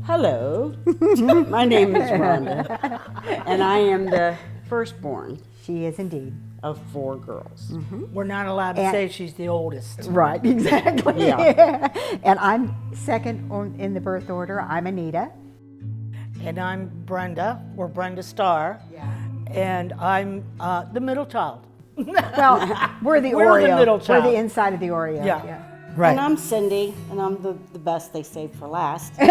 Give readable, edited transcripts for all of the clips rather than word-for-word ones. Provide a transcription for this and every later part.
Hello, my name is Rhonda, and I am the firstborn She is indeed. of 4 girls. We're not allowed to And- say she's the oldest. Right, exactly. Yeah. And I'm second in the birth order. I'm Anita. And I'm Brenda, or Brenda Starr. And I'm the middle child. Well, we're the We're the Oreo. middle We're child. the inside of the Oreo. Yeah. And I'm Cindy, and I'm the best they saved for last. I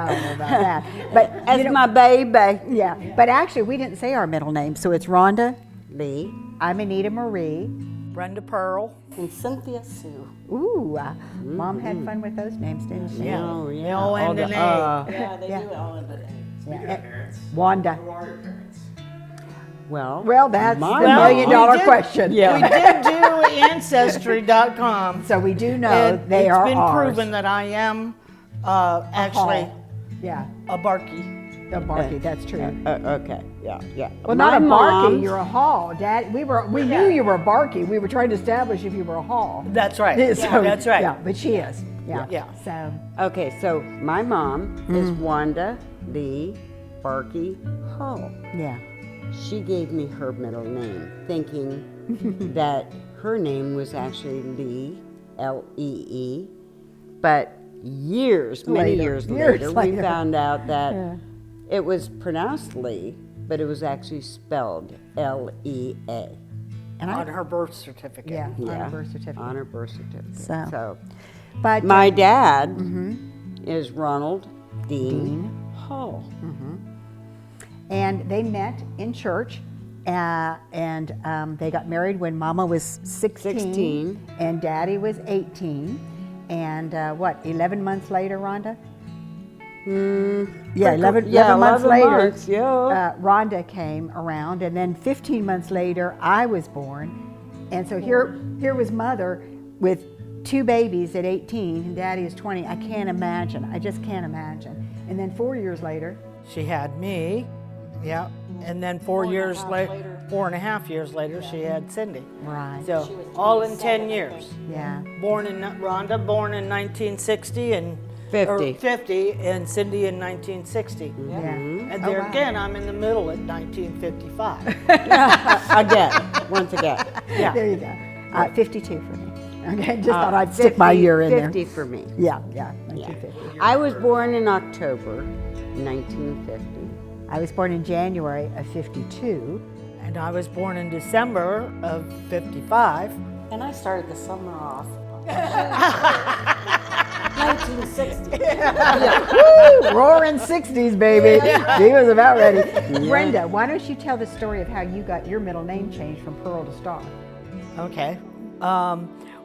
don't know about that. But As you know, my baby. yeah. But actually, we didn't say our middle name, so it's Rhonda. Lee I'm Anita Marie. Brenda Pearl. and Cynthia Sue. Ooh, Mom had fun with those names, didn't she? Yeah. Oh, They yeah. all end the, in A. yeah, they Yeah. do all end in A. Yeah. Wanda. Who are your parents? Well, that's My the mom- $1,000,000 did- question. Yeah. We did do Ancestry.com. So we do know And they it's are been ours. proven that I am actually Yeah, a Barkey. the Barkey. That's true. Okay, yeah. Well, My not a Barkey. mom- You're a Hall, Dad. We knew you were a Barkey. We were trying to establish if you were a Hall. That's right. So, That's right. Yeah, but she is. Yeah. Yeah. So Okay, so my mom is Wanda Lee Barkey Hull. yeah. She gave me her middle name, thinking that her name was actually Lee, Lee. But many Later. years Years later, later. we found out that Yeah. it was pronounced Lee, but it was actually spelled Lea. And On her birth certificate. yeah, on Yeah, her birth certificate. on her birth certificate. So- So But my dad is Ronald Dean Hull. and they met in church, and they got married when Mama was 16, and Daddy was 18. And 11 months later, Rhonda? Yeah, 11 months 11 later, months, yeah. Rhonda came around, and then 15 months later, I was born. And so here was Mother with 2 babies at 18, and Daddy is 20. I can't imagine. I just can't imagine. And then 4 years later, She had me. Yeah. And then 4 years later, 4.5 years later, she had Cindy. right? So all in 10 years. Yeah. Rhonda born in 1960 and 50. or 50, and Cindy in 1960. Yeah. And Oh, there wow. again, I'm in the middle at 1955. Again, once again. Yeah. There you go. 52 for me. Okay, just thought I'd stick my year in there. 50 for me. Yeah, Yeah. 1950. I was born in October 1950. I was born in January of 52. And I was born in December of 55. And I started the summer off. 1960. Woo! Roaring 60s, baby. She was about ready. Brenda, why don't you tell the story of how you got your middle name changed from Pearl to Star? Okay.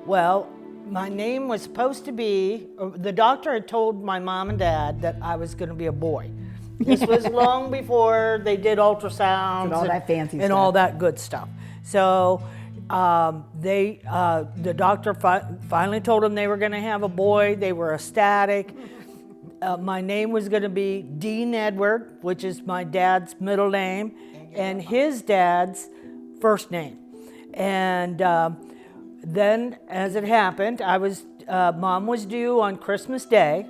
Well, my name was supposed to be, the doctor had told my mom and dad that I was going to be a boy. This was long before they did ultrasounds And all that fancy and stuff. all that good stuff. So the doctor finally told them they were going to have a boy. They were ecstatic. My name was going to be Dean Edward, which is my dad's middle name, and his dad's first name. And then, as it happened, Mom was due on Christmas Day,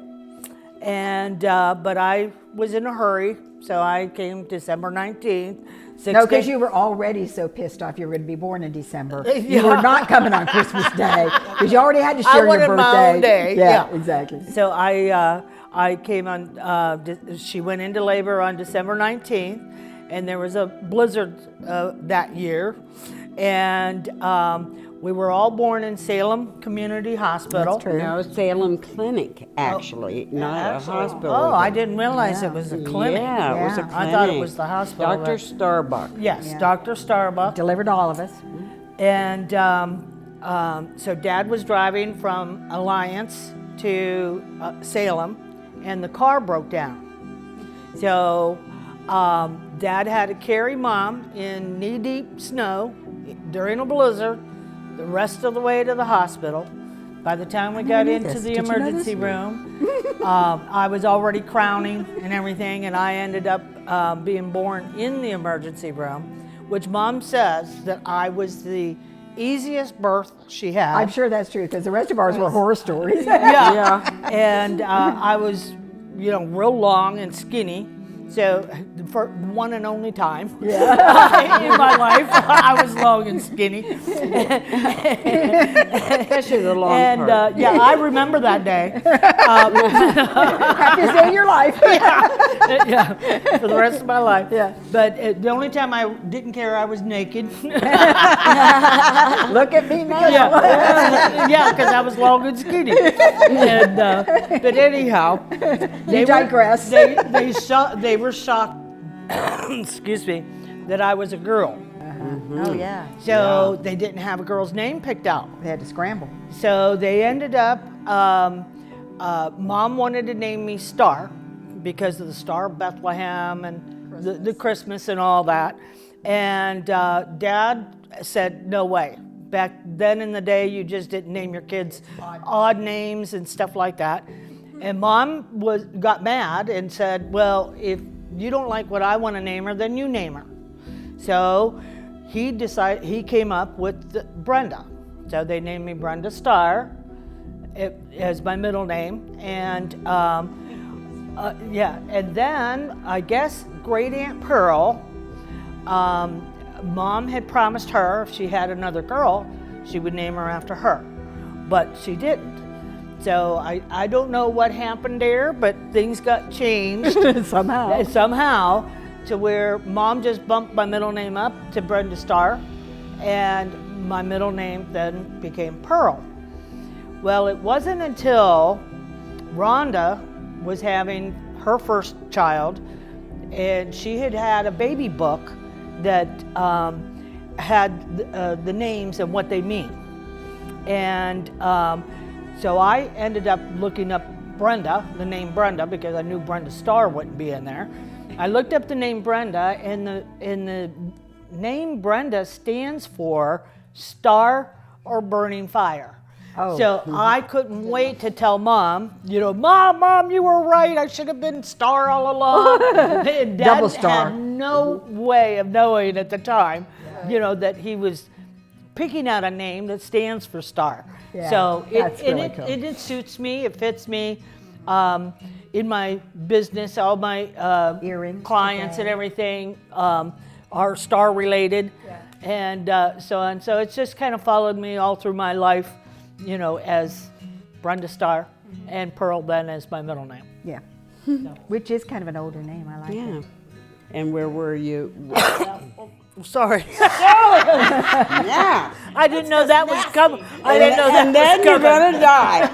and but I was in a hurry, so I came December 19th. No, because you were already so pissed off you were going to be born in December. You Yeah. were not coming on Christmas Day because you already had to I share your wanted birthday. my own day, yeah. Exactly. So I came on. She went into labor on December 19th, and there was a blizzard that year, and we were all born in Salem Community Hospital. That's true. No, Salem Clinic, actually, not a hospital. Oh, I didn't realize it was a clinic. Yeah, it was a Yeah. clinic. I thought it was the hospital. Dr. Starbuck. Yes, Yeah. Dr. Starbuck. Delivered to all of us. And so Dad was driving from Alliance to Salem, and the car broke down. So Dad had to carry Mom in knee-deep snow during a blizzard the rest of the way to the hospital. By the time we got know into this. the Did you know emergency this? room, I was already crowning and everything, and I ended up being born in the emergency room, which Mom says that I was the easiest birth she had. I'm sure that's true because the rest of ours were horror stories. Yeah. And I was, real long and skinny. So for one and only time in my life, I was long and skinny. Especially the long And part. I remember that day. Happiest day of your life. Yeah, for the rest of my life. Yeah. But the only time I didn't care, I was naked. Look at me now. Yeah, because I was long and skinny. And but anyhow, they digress. They were shocked. Excuse me, that I was a girl. Oh, yeah. So they didn't have a girl's name picked out. They had to scramble. So they ended up. Mom wanted to name me Star because of the Star of Bethlehem and the Christmas and all that. And Dad said, no way. Back then in the day, you just didn't name your kids odd names and stuff like that. And Mom got mad and said, well, if you don't like what I want to name her, then you name her. So he came up with Brenda. So they named me Brenda Starr as my middle name. And and then I guess Great Aunt Pearl, Mom had promised her if she had another girl, she would name her after her, but she didn't. So I don't know what happened there, but things got changed somehow to where Mom just bumped my middle name up to Brenda Starr, and my middle name then became Pearl. Well, it wasn't until Rhonda was having her first child, and she had a baby book that had the names and what they mean. And so I ended up looking up Brenda, the name Brenda, because I knew Brenda Starr wouldn't be in there. I looked up the name Brenda, and the name Brenda stands for Star or Burning Fire. Oh. So I couldn't wait to tell Mom, Mom, you were right. I should have been Star all along. And Dad Double star. had no way of knowing at the time, that he was picking out a name that stands for Star. Yeah, So that's really cool. it suits me. It fits me. In my business, all my Earrings clients today. and everything are Star related. Yeah. And so it's just kind of followed me all through my life, as Brenda Starr and Pearl then as my middle name. Yeah. Which is kind of an older name. I like Yeah. it. And where were you? Sorry, Yeah. I didn't know that was coming. I didn't know that And then was you're coming. gonna die.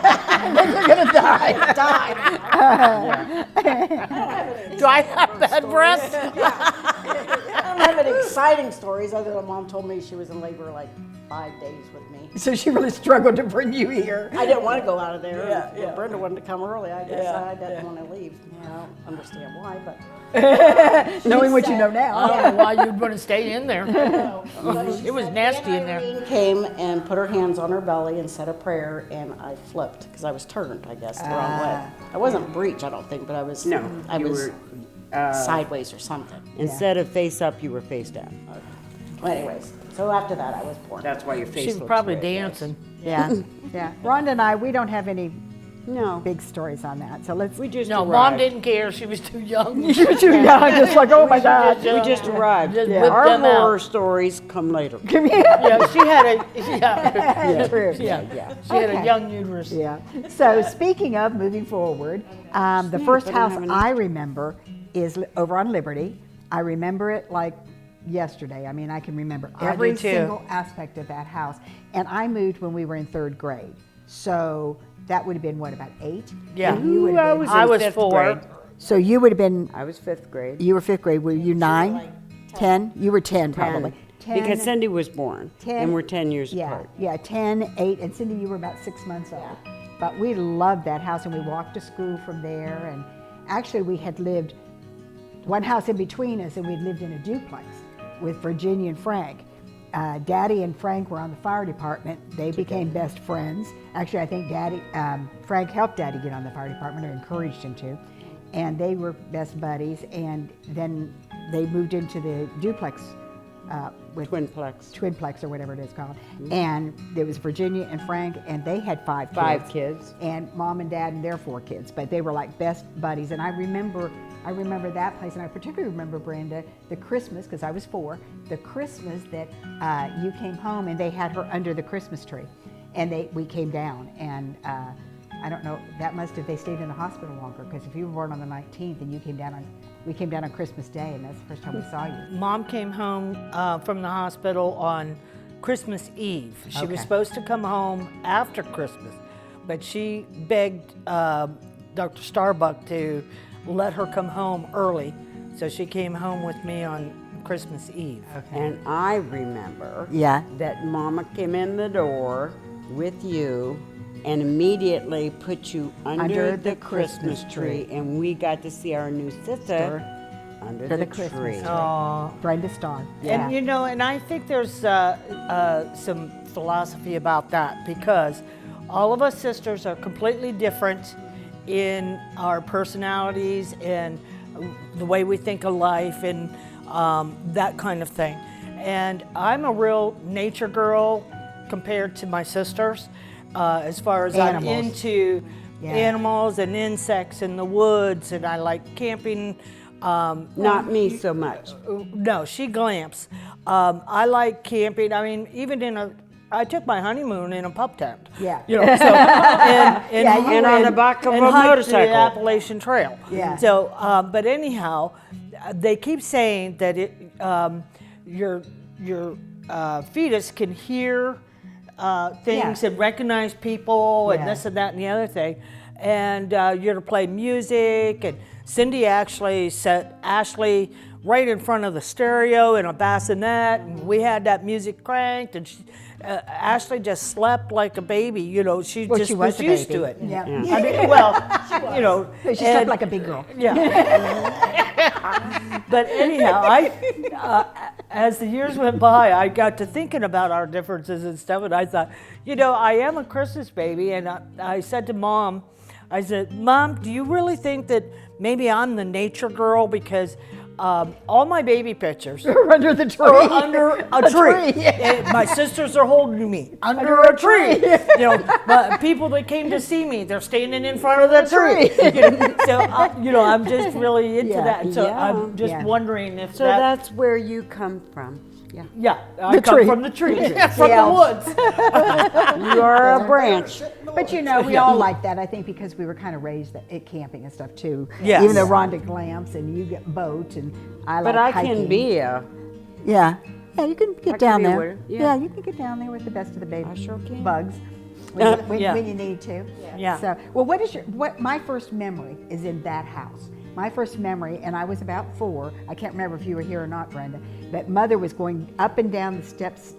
Do I have bad breath? I don't have any exciting stories other than Mom told me she was in labor like 5 days with me. So she really struggled to bring you here. I didn't want to go out of there. Yeah, and yeah. Brenda wanted to come early. I guess Yeah, I didn't want to leave. I don't understand why, but Knowing what you know I now. don't know why you'd want to stay in there. It was nasty in there. Irene came and put her hands on her belly and said a prayer, and I flipped because I was turned, I guess, the wrong way. I wasn't breech, I don't think, but I was. No, I you was were, sideways or something. Instead of face up, you were face down. Well, anyways, so after that, I was born. That's why your face She's looks probably red. dancing. Yeah. Yeah. Rhonda and I, we don't have any No, big stories on that. So let's. we just No, arrived. Mom didn't care. She was too young. You're too young. Just like, oh my God. We just arrived. Just Yeah. whip Our them out. horror stories come later. Come here. Yeah, she had a True. yeah, Yeah. she had Okay. a young uterus. Yeah. So speaking of moving forward, the first I don't house have any- I remember is over on Liberty. I remember it like yesterday. I mean, I can remember I every do too. single aspect of that house. And I moved when we were in 3rd grade. So that would have been, what, about 8? Yeah. And you would have been, I was in 5th 4. grade. so you would have been, I was 5th grade. you were 5th grade. Were you 9? 10? You were 10 probably. 10. Because Cindy was born, 10 and we're 10 years Yeah, apart. yeah, 10, 8, and Cindy, you were about 6 months old. But we loved that house, and we walked to school from there. And actually, we had lived one house in between us, and we'd lived in a duplex with Virginia and Frank. Daddy and Frank were on the fire department. They became best friends. Actually, I think Frank helped Daddy get on the fire department, or encouraged him to. And they were best buddies. And then they moved into the duplex with Twinplex. Twinplex or whatever it is called. And there was Virginia and Frank, and they had five kids. And mom and dad and their 4 kids, but they were like best buddies. And I remember that place, and I particularly remember, Brenda, the Christmas, because I was 4, the Christmas that you came home and they had her under the Christmas tree. And we came down, and I don't know, they stayed in the hospital longer, because if you were born on the 19th and we came down on Christmas Day, and that's the first time we saw you. Mom came home from the hospital on Christmas Eve. She was supposed to come home after Christmas, but she begged Dr. Starbuck to let her come home early, so she came home with me on Christmas Eve. And I remember Yeah. that Mama came in the door with you and immediately put you under the Christmas tree, and we got to see our new sister under the Christmas tree. tree. Aw. Brenda Starr. Yeah. And you know, and I think there's some philosophy about that, because all of us sisters are completely different in our personalities and the way we think of life and that kind of thing. And I'm a real nature girl compared to my sisters, as far as Animals. I'm into Yeah. animals and insects in the woods, and I like camping. Not me so much. No, she glamps. I like camping. I mean, I took my honeymoon in a pup tent. Yeah. You know, so, and on the back of a hiked motorcycle. the Appalachian Trail. Yeah. So, but anyhow, they keep saying that your fetus can hear things Yeah. and recognize people and Yeah. this and that and the other thing, and you're to play music. And Cindy actually set Ashley right in front of the stereo in a bassinet, and we had that music cranked, and Ashley just slept like a baby. You know, she Well, just she was a used baby. to it. Yeah. I mean, well, you know, She slept and- like a big girl. yeah. But anyhow, as the years went by, I got to thinking about our differences and stuff, and I thought, you know, I am a Christmas baby, and I said to Mom, I said, Mom, do you really think that maybe I'm the nature girl, because all my baby pictures Under the tree. are under a tree. tree. And my sisters are holding me under a tree. You know, but people that came to see me, they're standing in front of the tree. You know, so you know, I'm just really into Yeah. that. So Yeah. I'm just Yeah. wondering if So that's where you come from. Yeah. yeah, I come tree. from the tree, from Yeah. the woods. You are a branch. But you know, we all like that, I think, because we were kind of raised at camping and stuff too. Yes. Even though Rhonda glamps and you get boat and I like But I hiking. can be a. Yeah. Yeah, you can get can down be there. with- Yeah. yeah. You can get down there with the best of the baby I sure can. bugs when Yeah. you need to. Yeah. So, well, my first memory is in that house. My first memory, and I was about 4. I can't remember if you were here or not, Brenda, but Mother was going up and down the steps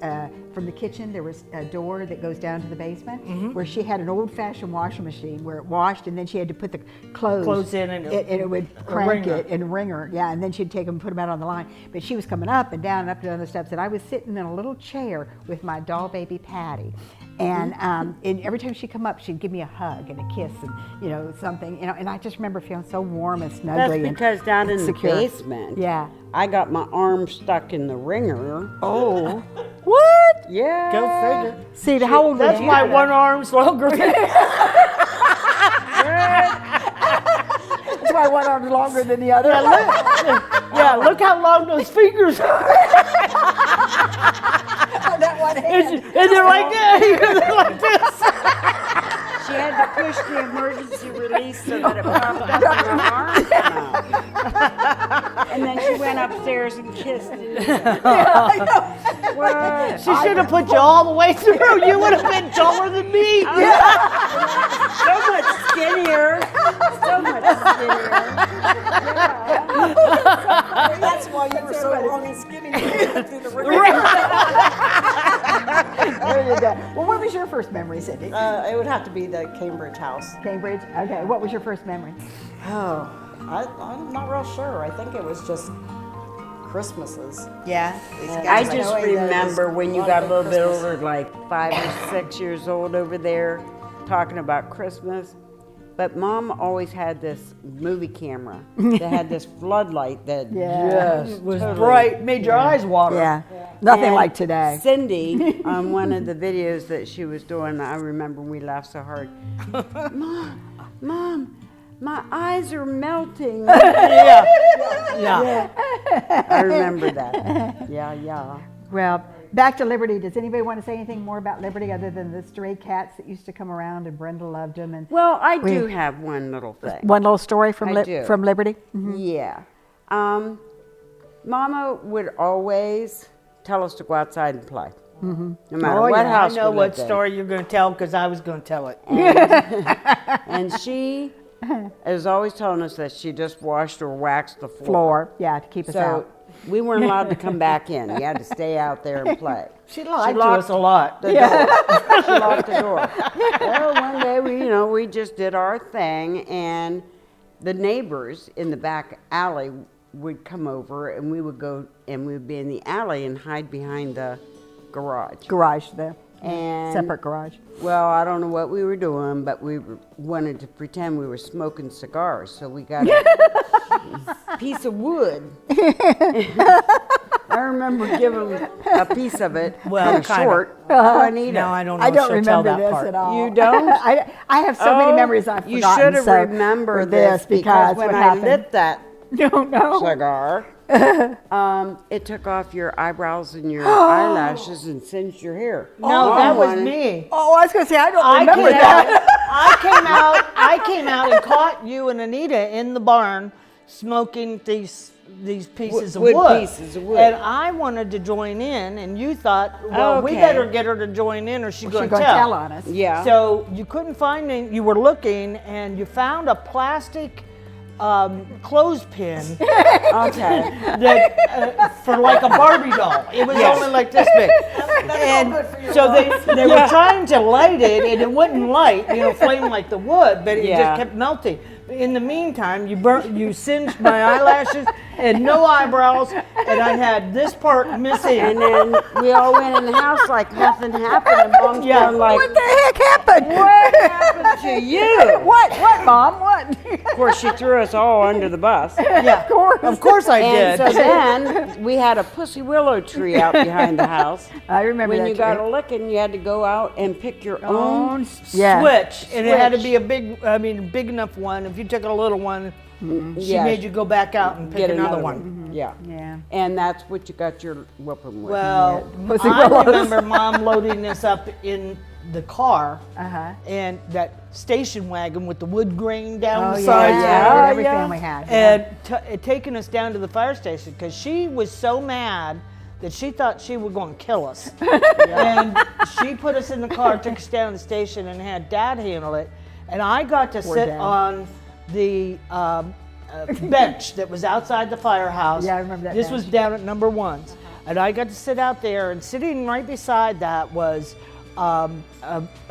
from the kitchen. There was a door that goes down to the basement where she had an old-fashioned washing machine where it washed, and then she had to put the clothes in and it would a crank wringer. it and wring her. Yeah, and then she'd take them and put them out on the line. But she was coming up and down the steps, and I was sitting in a little chair with my doll baby Patty. And every time she'd come up, she'd give me a hug and a kiss and, you know, something, you know, and I just remember feeling so warm and snuggly. That's and because down in secure. the basement, Yeah. I got my arm stuck in the ringer. Oh. What? Yeah. Go figure. See, how old was That's you? why one arm's longer than That's why one arm's longer than the other. yeah. Look how long those fingers are, That one hand. and they're like they're like this. She had to push the emergency release so that it popped up in her arm. And then she went upstairs and kissed it. What? She should have put you all the way through. You would have been taller than me. So much skinnier. So much skinnier. That's why you were so long and skinny. Through the river. There you go. Well, what was your first memory, Cindy? It would have to be the Cambridge house. Cambridge? Okay, what was your first memory? Oh, I'm not real sure. I think it was just Christmases. Yeah. I just remember when you got a little bit older, like 5 or 6 years old over there, talking about Christmas. But Mom always had this movie camera that had this floodlight that Yeah. It was totally- bright, made your eyes water. Yeah. Nothing And like today. Cindy, on one of the videos that she was doing, I remember we laughed so hard. Mom, my eyes are melting. Yeah. Yeah. I remember that. Yeah. Well, back to Liberty. Does anybody want to say anything more about Liberty other than the stray cats that used to come around and Brenda loved them? And Well, I do have one little thing. one little story from I do. from Liberty. Yeah. Mama would always tell us to go outside and play. No matter Oh, what yeah. house I know we what lived in. story you're going to tell because I was going to tell it. And she is always telling us that she just washed or waxed the Floor, yeah, to keep us So out. we weren't allowed to come back in. You had to stay out there and play. She lied to locked us a lot. The door. She locked the door. Well, one day we just did our thing, and the neighbors in the back alley would come over, and we would go and we would be in the alley and hide behind the garage. Garage, the And separate garage. Well, I don't know what we were doing, but we wanted to pretend we were smoking cigars, so we got a piece of wood. I remember giving a piece of it, Well, kind of kinda. short, Juanita. No, I don't know I if don't she'll tell remember that this part. at all. You don't? I have so many Oh, memories I've you forgotten. should have so remembered for this because when what I happened. lit that Don't know. cigar, it took off your eyebrows and your eyelashes and singed your hair. No, that was me. Oh, I was going to say I don't I remember came that. out. I came out and caught you and Anita in the barn smoking these pieces of Wood wood. pieces of wood. And I wanted to join in, and you thought, well, we Okay. better get her to join in, or she's going She's to going to tell on us. Yeah. So you couldn't find any. You were looking, and you found a plastic clothespin Okay. that for like a Barbie doll. It was only like this big. And so they were trying to light it, and it wouldn't light, flame like the wood, but it Yeah. just kept melting. In the meantime, you singed my eyelashes and no eyebrows, and I had this part missing. And then we all went in the house like nothing happened, and Mom's Yeah. going like, What the heck happened? what happened to you? What, Mom? What? Of course, she threw us all under the bus. Yeah, of course I And did. so then we had a pussy willow tree out behind the house. I remember When that you got tree. a licking, you had to go out and pick your own. Yeah. Switch, and it had to Switch. be a big enough one. If you took a little one, she Yeah. made you go back out and pick Get another another one. Yeah. Yeah. And that's what you got your whooping with. Well, Pussy I willows. remember Mom loading this up in the car, Uh-huh. and that station wagon with the wood grain down Oh, the yeah. sides, Yeah. Oh, Every yeah. family had. and taking us down to the fire station because she was so mad that she thought she was going to kill us. And she put us in the car, took us down to the station, and had Dad handle it. And I got to sit Dad. on the bench that was outside the firehouse. Yeah, I remember that This bench. was down at number ones. And I got to sit out there, and sitting right beside that was a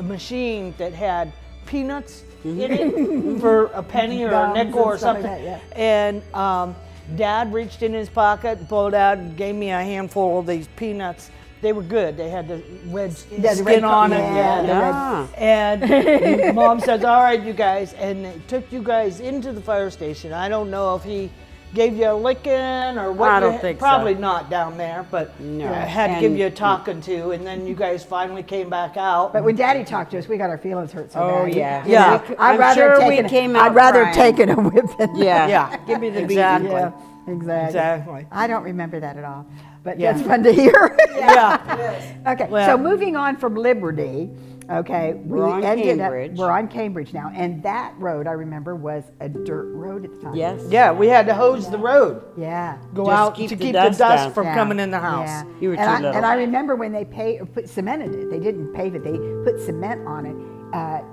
machine that had peanuts in it for a penny or a Gums nickel or and stuff like something. that, And Dad reached in his pocket and pulled out and gave me a handful of these peanuts. They were good. They had the red Yeah, the skin red on it. yeah, the red- Ah. And Mom says, all right, you guys. And they took you guys into the fire station. I don't know if he gave you a licking or what. I you don't think so. Probably not down there, but No. had to give And- you a talking to. And then you guys finally came back out. But when Daddy talked to us, we got our feelings hurt so Oh, bad. yeah. Yeah. I'm sure we came out I'd rather crying. taken a whipping. Yeah. Yeah. Give me the Exactly. beating. Yeah, exactly. Exactly. I don't remember that at all, but Yeah. that's fun to hear. Yeah. Okay, Well- so moving on from Liberty, okay, We're on Cambridge. We're on Cambridge now, and that road I remember was a dirt road at the time. Yes. Yeah, we had to hose the road. Yeah. Go Just out keep to the keep dust the dust down. from Yeah. coming in the house. Yeah. You were and too I, little. And I remember when they put cemented it. They didn't pave it. They put cement on it,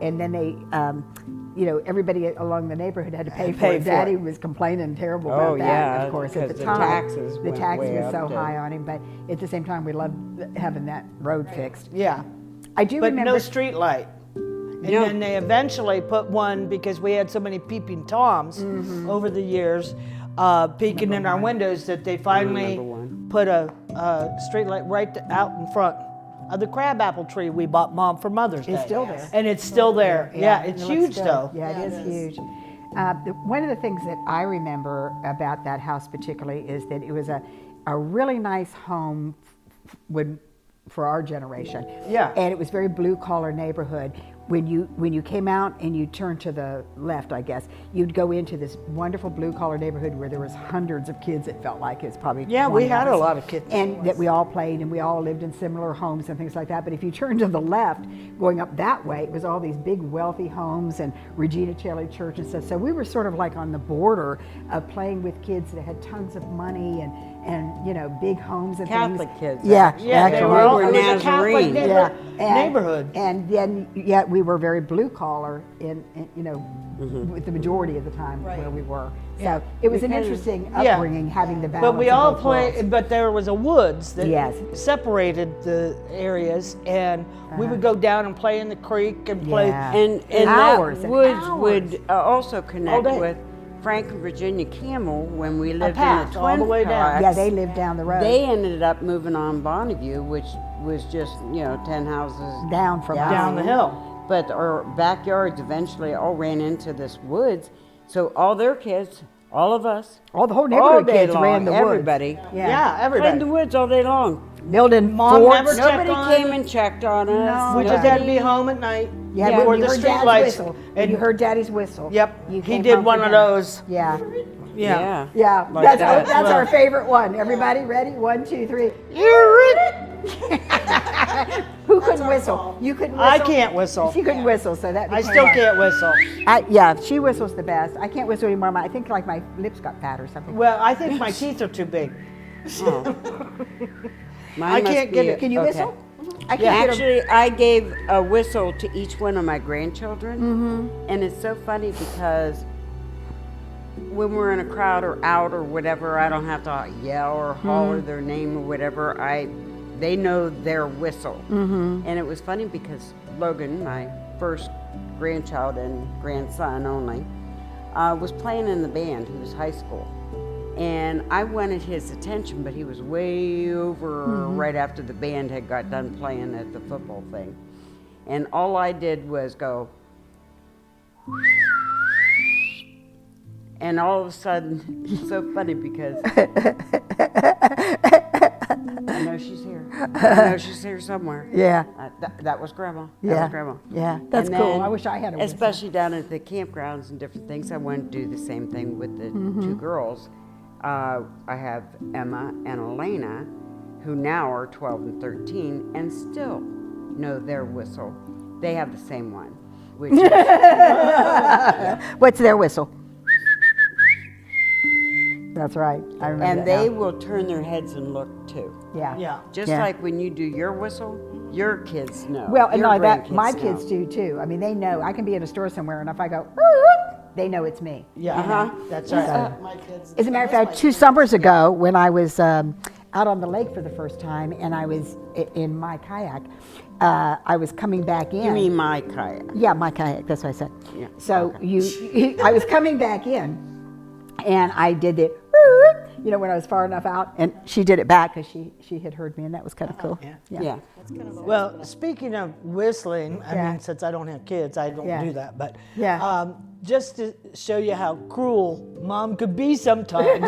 and then they, everybody along the neighborhood had to pay for Pay it. for Daddy it. was complaining terrible Oh, about that. yeah, of course, at because the the time, taxes the went tax way was up so then. high on him. But at the same time, we loved having that road fixed. Yeah. I do But remember. no street light. And No. then they eventually put one because we had so many peeping Toms over the years, peeking in our windows that they finally Remember one. put a street light right out in front of the crabapple tree we bought Mom for Mother's Day. It's still there. And it's still there. Yeah, it's it looks huge good. though. Yeah, it is huge. One of the things that I remember about that house particularly is that it was a really nice home for our generation. Yeah. And it was very blue collar neighborhood. When you came out and you turned to the left, I guess, you'd go into this wonderful blue collar neighborhood where there was hundreds of kids. It felt like it was probably Yeah, we 20 had of a us. lot of kids. And that we all played and we all lived in similar homes and things like that. But if you turned to the left, going up that way, it was all these big wealthy homes and Regina Coeli Church and stuff. So we were sort of like on the border of playing with kids that had tons of money and big homes and Catholic things. kids. Yeah, Yeah, they actually. were all, were it was a Catholic Nazarene. neighborhood. And then yet we were very blue collar in with the majority of the time where we were. So it was an interesting Yeah. upbringing having the balance. But we of all both played, worlds. but there was a woods that Yes. separated the areas, and we would go down and play in the creek and play. Yeah. And Hours that and woods hours. would also connect day. with Frank and Virginia Campbell when we lived path in the all Twin the way down. Tracks. Yeah, they lived down the road. They ended up moving on Bonneview, which was just 10 houses Down from us. Down the hill. But our backyards eventually all ran into this woods, so all their kids, all of us, All the whole all neighborhood day kids long, ran the woods. everybody, Yeah, played in everybody. the woods all day long. Building Mom forts. never checked Nobody on came it. and checked on us. We just had to be home at night. Yeah, Yeah, when before you the heard street Dad's lights. whistle. And And you heard Daddy's whistle. Yep, You he came did home one for of dinner. those. Yeah. Yeah. Yeah, Like that's, that. that's our favorite one. Everybody ready? 1, 2, 3. Who couldn't whistle? You couldn't whistle? I can't whistle. She couldn't whistle, so that I became still our- can't whistle. Yeah, she whistles the best. I can't whistle anymore. I think like my lips got fat or something. Well, I think my teeth are too big. Mine I must can't be get it. Can you okay. whistle? I can't get a, Actually, I gave a whistle to each one of my grandchildren, and it's so funny because when we're in a crowd or out or whatever, I don't have to yell or holler their name or whatever. They know their whistle, and it was funny because Logan, my first grandchild and grandson only, was playing in the band. He was high school. And I wanted his attention, but he was way over right after the band had got done playing at the football thing. And all I did was go, and all of a sudden, it's so funny because I know she's here. I know she's here somewhere. yeah, That was Grandma. That yeah, was Grandma. yeah. That's And cool. then, I wish I had a whistle. especially down at the campgrounds and different things. I want to do the same thing with the two girls. I have Emma and Elena, who now are 12 and 13, and still know their whistle. They have the same one, which is, What's their whistle? That's right. I remember and that they now. will turn their heads and look too. Yeah. Yeah. Just Yeah. like when you do your whistle, your kids know. Well, and your not that, grandkids my know. kids do too. I mean, they know. I can be in a store somewhere, and if I go, they know it's me. Yeah. That's right. My kids. As a matter of fact, 2 summers ago, when I was out on the lake for the first time, and I was in my kayak, I was coming back in. You mean my kayak? Yeah, my kayak. That's what I said. Yeah, So I was coming back in, and I did it. When I was far enough out, and she did it back because she had heard me, and that was kind of cool. Yeah. Well, speaking of whistling, I Yeah. mean, since I don't have kids, I don't Yeah. do that. But Yeah. just to show you how cruel Mom could be sometimes,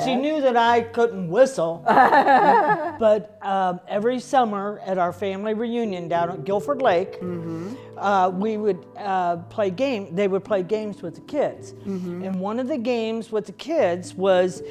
she knew that I couldn't whistle. But every summer at our family reunion down at Guilford Lake, we would play games. They would play games with the kids. And one of the games with the kids was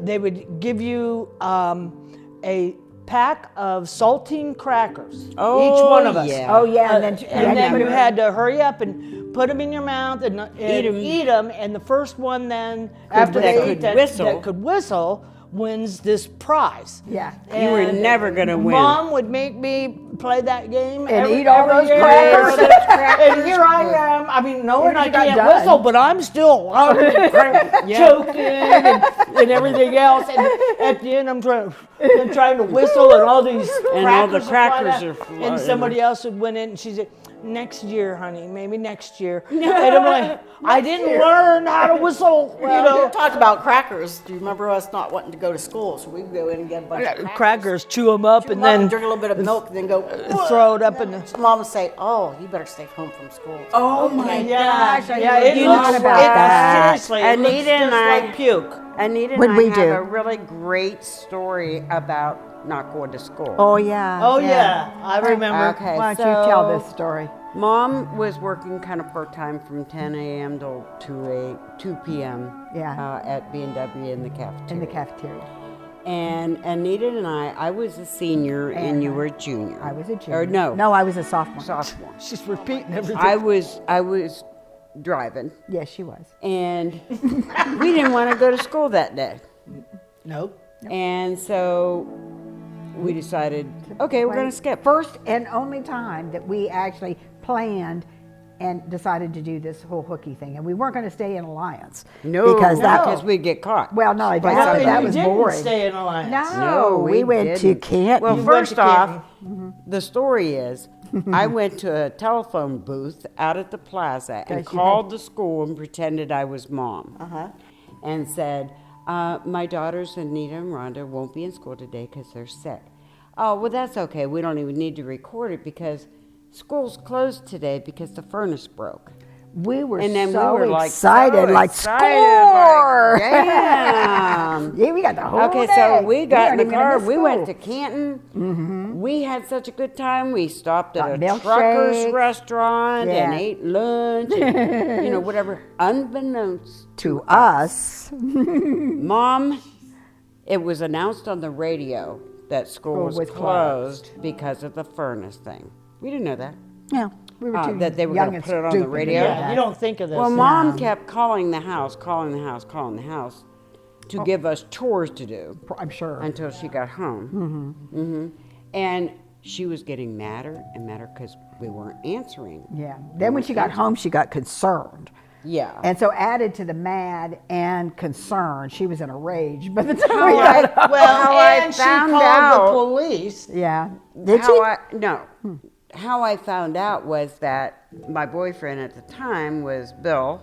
they would give you a pack of saltine crackers, each one of us. yeah. Oh yeah, and then And then you had to hurry up and put them in your mouth and eat them. And the first one then, after that they could eat that, whistle. that could whistle, wins this prize. Yeah. You were And never gonna win. Mom would make me play that game And eat all those year. crackers. And here I am. I mean, knowing I You got can't done. whistle, but I'm still choking and everything else. And at the end, I'm trying to whistle, and all these And all the crackers would fly crackers out. are flying. And somebody else would win it, and she said, next year, honey, maybe next year. And I'm like, I didn't learn how to whistle, Well, you know. you talked about crackers. Do you remember us not wanting to go to school? So we'd go in and get a bunch of Crackers, chew them up, and then then drink a little bit of milk, and then go throw it up in the. So Mom would say, "Oh, you better stay home from school." Oh my Yeah, gosh! I yeah, never it thought looks about it, that. seriously, it looks Anita and just I- like puke. Anita and What'd I we have do? a really great story about not going to school. Oh yeah. Oh yeah, I remember. Okay, Why don't you tell so this story? Mom was working kind of part-time from 10 a.m. till 2 p.m. Yeah. At B&W in the cafeteria. In the cafeteria. And Anita and I was a senior and you were a junior. I was a junior. Or no, No, I was a sophomore. sophomore. She's repeating everything. I was driving Yes, she was. and we didn't want to go to school that day. Nope. And so we decided, okay, we're going to skip. First and only time that we actually planned and decided to do this whole hooky thing, and we weren't going to stay in Alliance. No, because we'd get caught. Well, no, By that, somebody. that you was didn't boring. stay in Alliance. No, we went to didn't. Canton. Well, You went first to off, Canton. the story is I went to a telephone booth out at the plaza and Because you called the school and pretended I was Mom. And said, my daughters Anita and Rhonda won't be in school today because they're sick. Oh, well, that's okay. We don't even need to record it because school's closed today because the furnace broke. we were And then so we were like excited, so like excited, score! like, damn. Yeah, we got the whole Okay, day. so we got in aren't the even gonna car. miss We went to school. Canton. We had such a good time. We stopped at Got a trucker's milkshakes. restaurant and Yeah. ate lunch. And, whatever. Unbeknownst To us. Mom, it was announced on the radio that school was was closed because of the furnace thing. We didn't know that. Yeah, we were too that they were young gonna and put it on the stupid to radio? know Yeah, that. you don't think of this. Well, Mom kept calling the house to give us chores to do I'm sure. until she got home. And she was getting madder and madder because we weren't answering. Yeah. Then when she got home, she got concerned. Yeah. And so added to the mad and concern, she was in a rage by the time How we got I- home. well, how I and she found called out- the police. Yeah. Did how she? how I found out was that my boyfriend at the time was Bill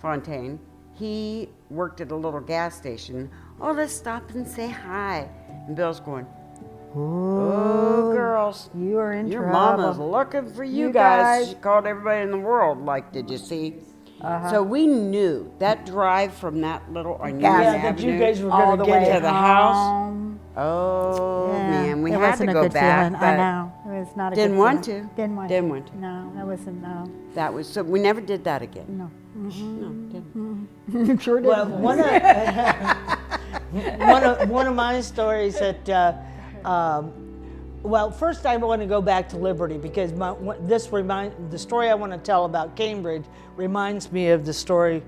Fontaine. He worked at a little gas station. Oh, let's stop and say hi. And Bill's going, oh, girls, You are in your trouble. mama's looking for you You guys. guys. She called everybody in the world. Like, did you see? So we knew that drive from that little on Union Yeah, that Avenue you guys were all going the to way get to it. the house. home. Oh Yeah, man, we it had wasn't to a go good back. feeling. I but know. It was not a Didn't good want feeling. to. Didn't want Didn't to. want to. No, that wasn't, no. That was so. We never did that again. No. No, didn't. Sure did. Well, one of my stories that, well, first I want to go back to Liberty because the story I want to tell about Cambridge reminds me of the story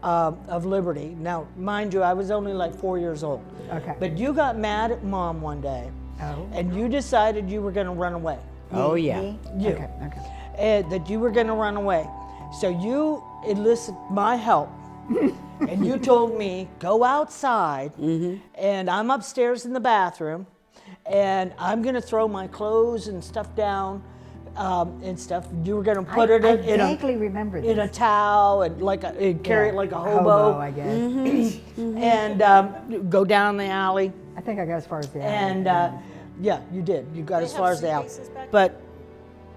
of Liberty. Now, mind you, I was only like 4 years old. Okay. But you got mad at Mom one day, Oh. and you decided you were going to run away. Oh yeah. You. Okay, okay. That you were going to run away. So you enlisted my help. And you told me, go outside, and I'm upstairs in the bathroom, and I'm going to throw my clothes and stuff down and stuff. You were going to put it I in vaguely remember in a this. towel and and carry it like a hobo, I guess. and go down the alley. I think I got as far as the alley. And yeah, you did. You got as have far as the alley. suitcases back But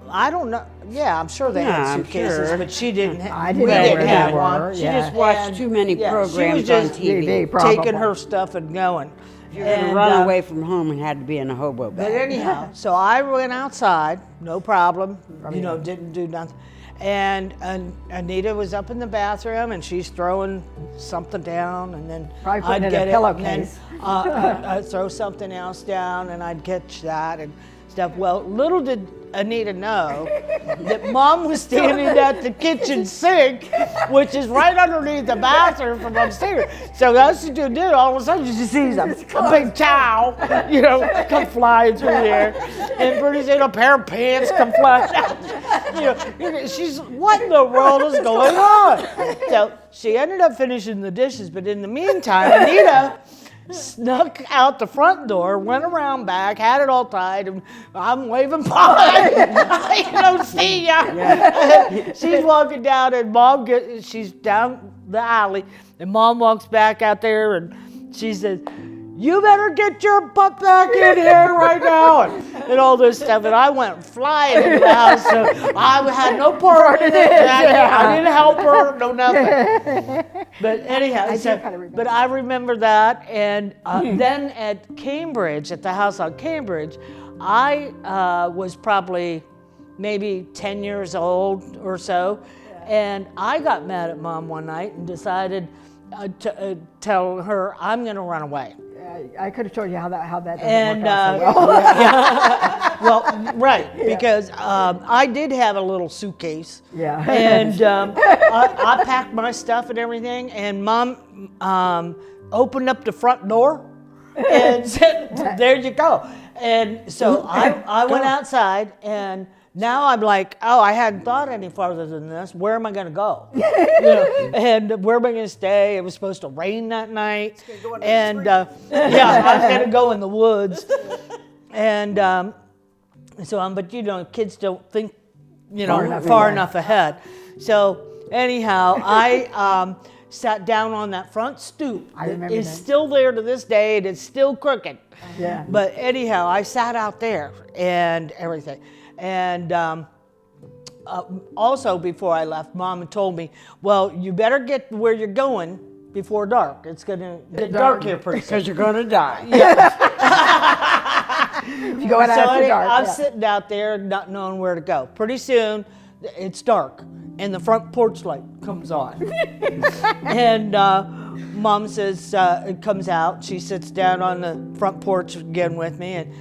I don't know. Yeah, I'm sure they Yeah, had I'm suitcases, sure. but she didn't. I We didn't know didn't where have they one. were. She Yeah. just watched And, too many yeah, she was programs just on TV. TV, probably. taking her stuff and going. You're gonna And, run away from home and had to be in a hobo But bag. anyhow, so I went outside, no problem. Didn't do nothing. And Anita was up in the bathroom, and she's throwing something down, and then Probably putting I'd it in a get pillowcase. and then, I'd throw something else down, and I'd catch that and stuff. Well, little did Anita know that Mom was standing at the kitchen sink, which is right underneath the bathroom from upstairs. So as she did, all of a sudden she sees a big towel, come flying through there, and pretty soon a pair of pants come flying out. She's, what in the world is going on? So she ended up finishing the dishes, but in the meantime, Anita snuck out the front door, went around back, had it all tied, and I'm waving bye. I don't see ya. She's walking down, and she's down the alley, and Mom walks back out there, and she says, "You better get your butt back in here right now," and all this stuff. And I went flying into the house, so I had no part in it. I didn't help her, no nothing. But anyhow, but I remember that. And then at Cambridge, at the house on Cambridge, I was probably maybe 10 years old or so. And I got mad at Mom one night and decided to tell her I'm going to run away. I could have told you how that doesn't And work out so well. well, right, because I did have a little suitcase. Yeah. And I packed my stuff and everything, and Mom opened up the front door and said, "There you go." And so I went outside, and now I'm like, oh, I hadn't thought any farther than this. Where am I going to go? And where am I going to stay? It was supposed to rain that night. And I was going to go in the woods. And but kids don't think, far enough ahead. So anyhow, I sat down on that front stoop. I remember It's that. still there to this day, and it's still crooked. Yeah. But anyhow, I sat out there and everything. And also before I left, Mom had told me, well, you better get where you're going before dark. It's going to get dark here pretty soon. Because you're going to die. If you go out after dark. I'm sitting out there not knowing where to go. Pretty soon, it's dark, and the front porch light comes on. And Mom says, it comes out. She sits down on the front porch again with me, and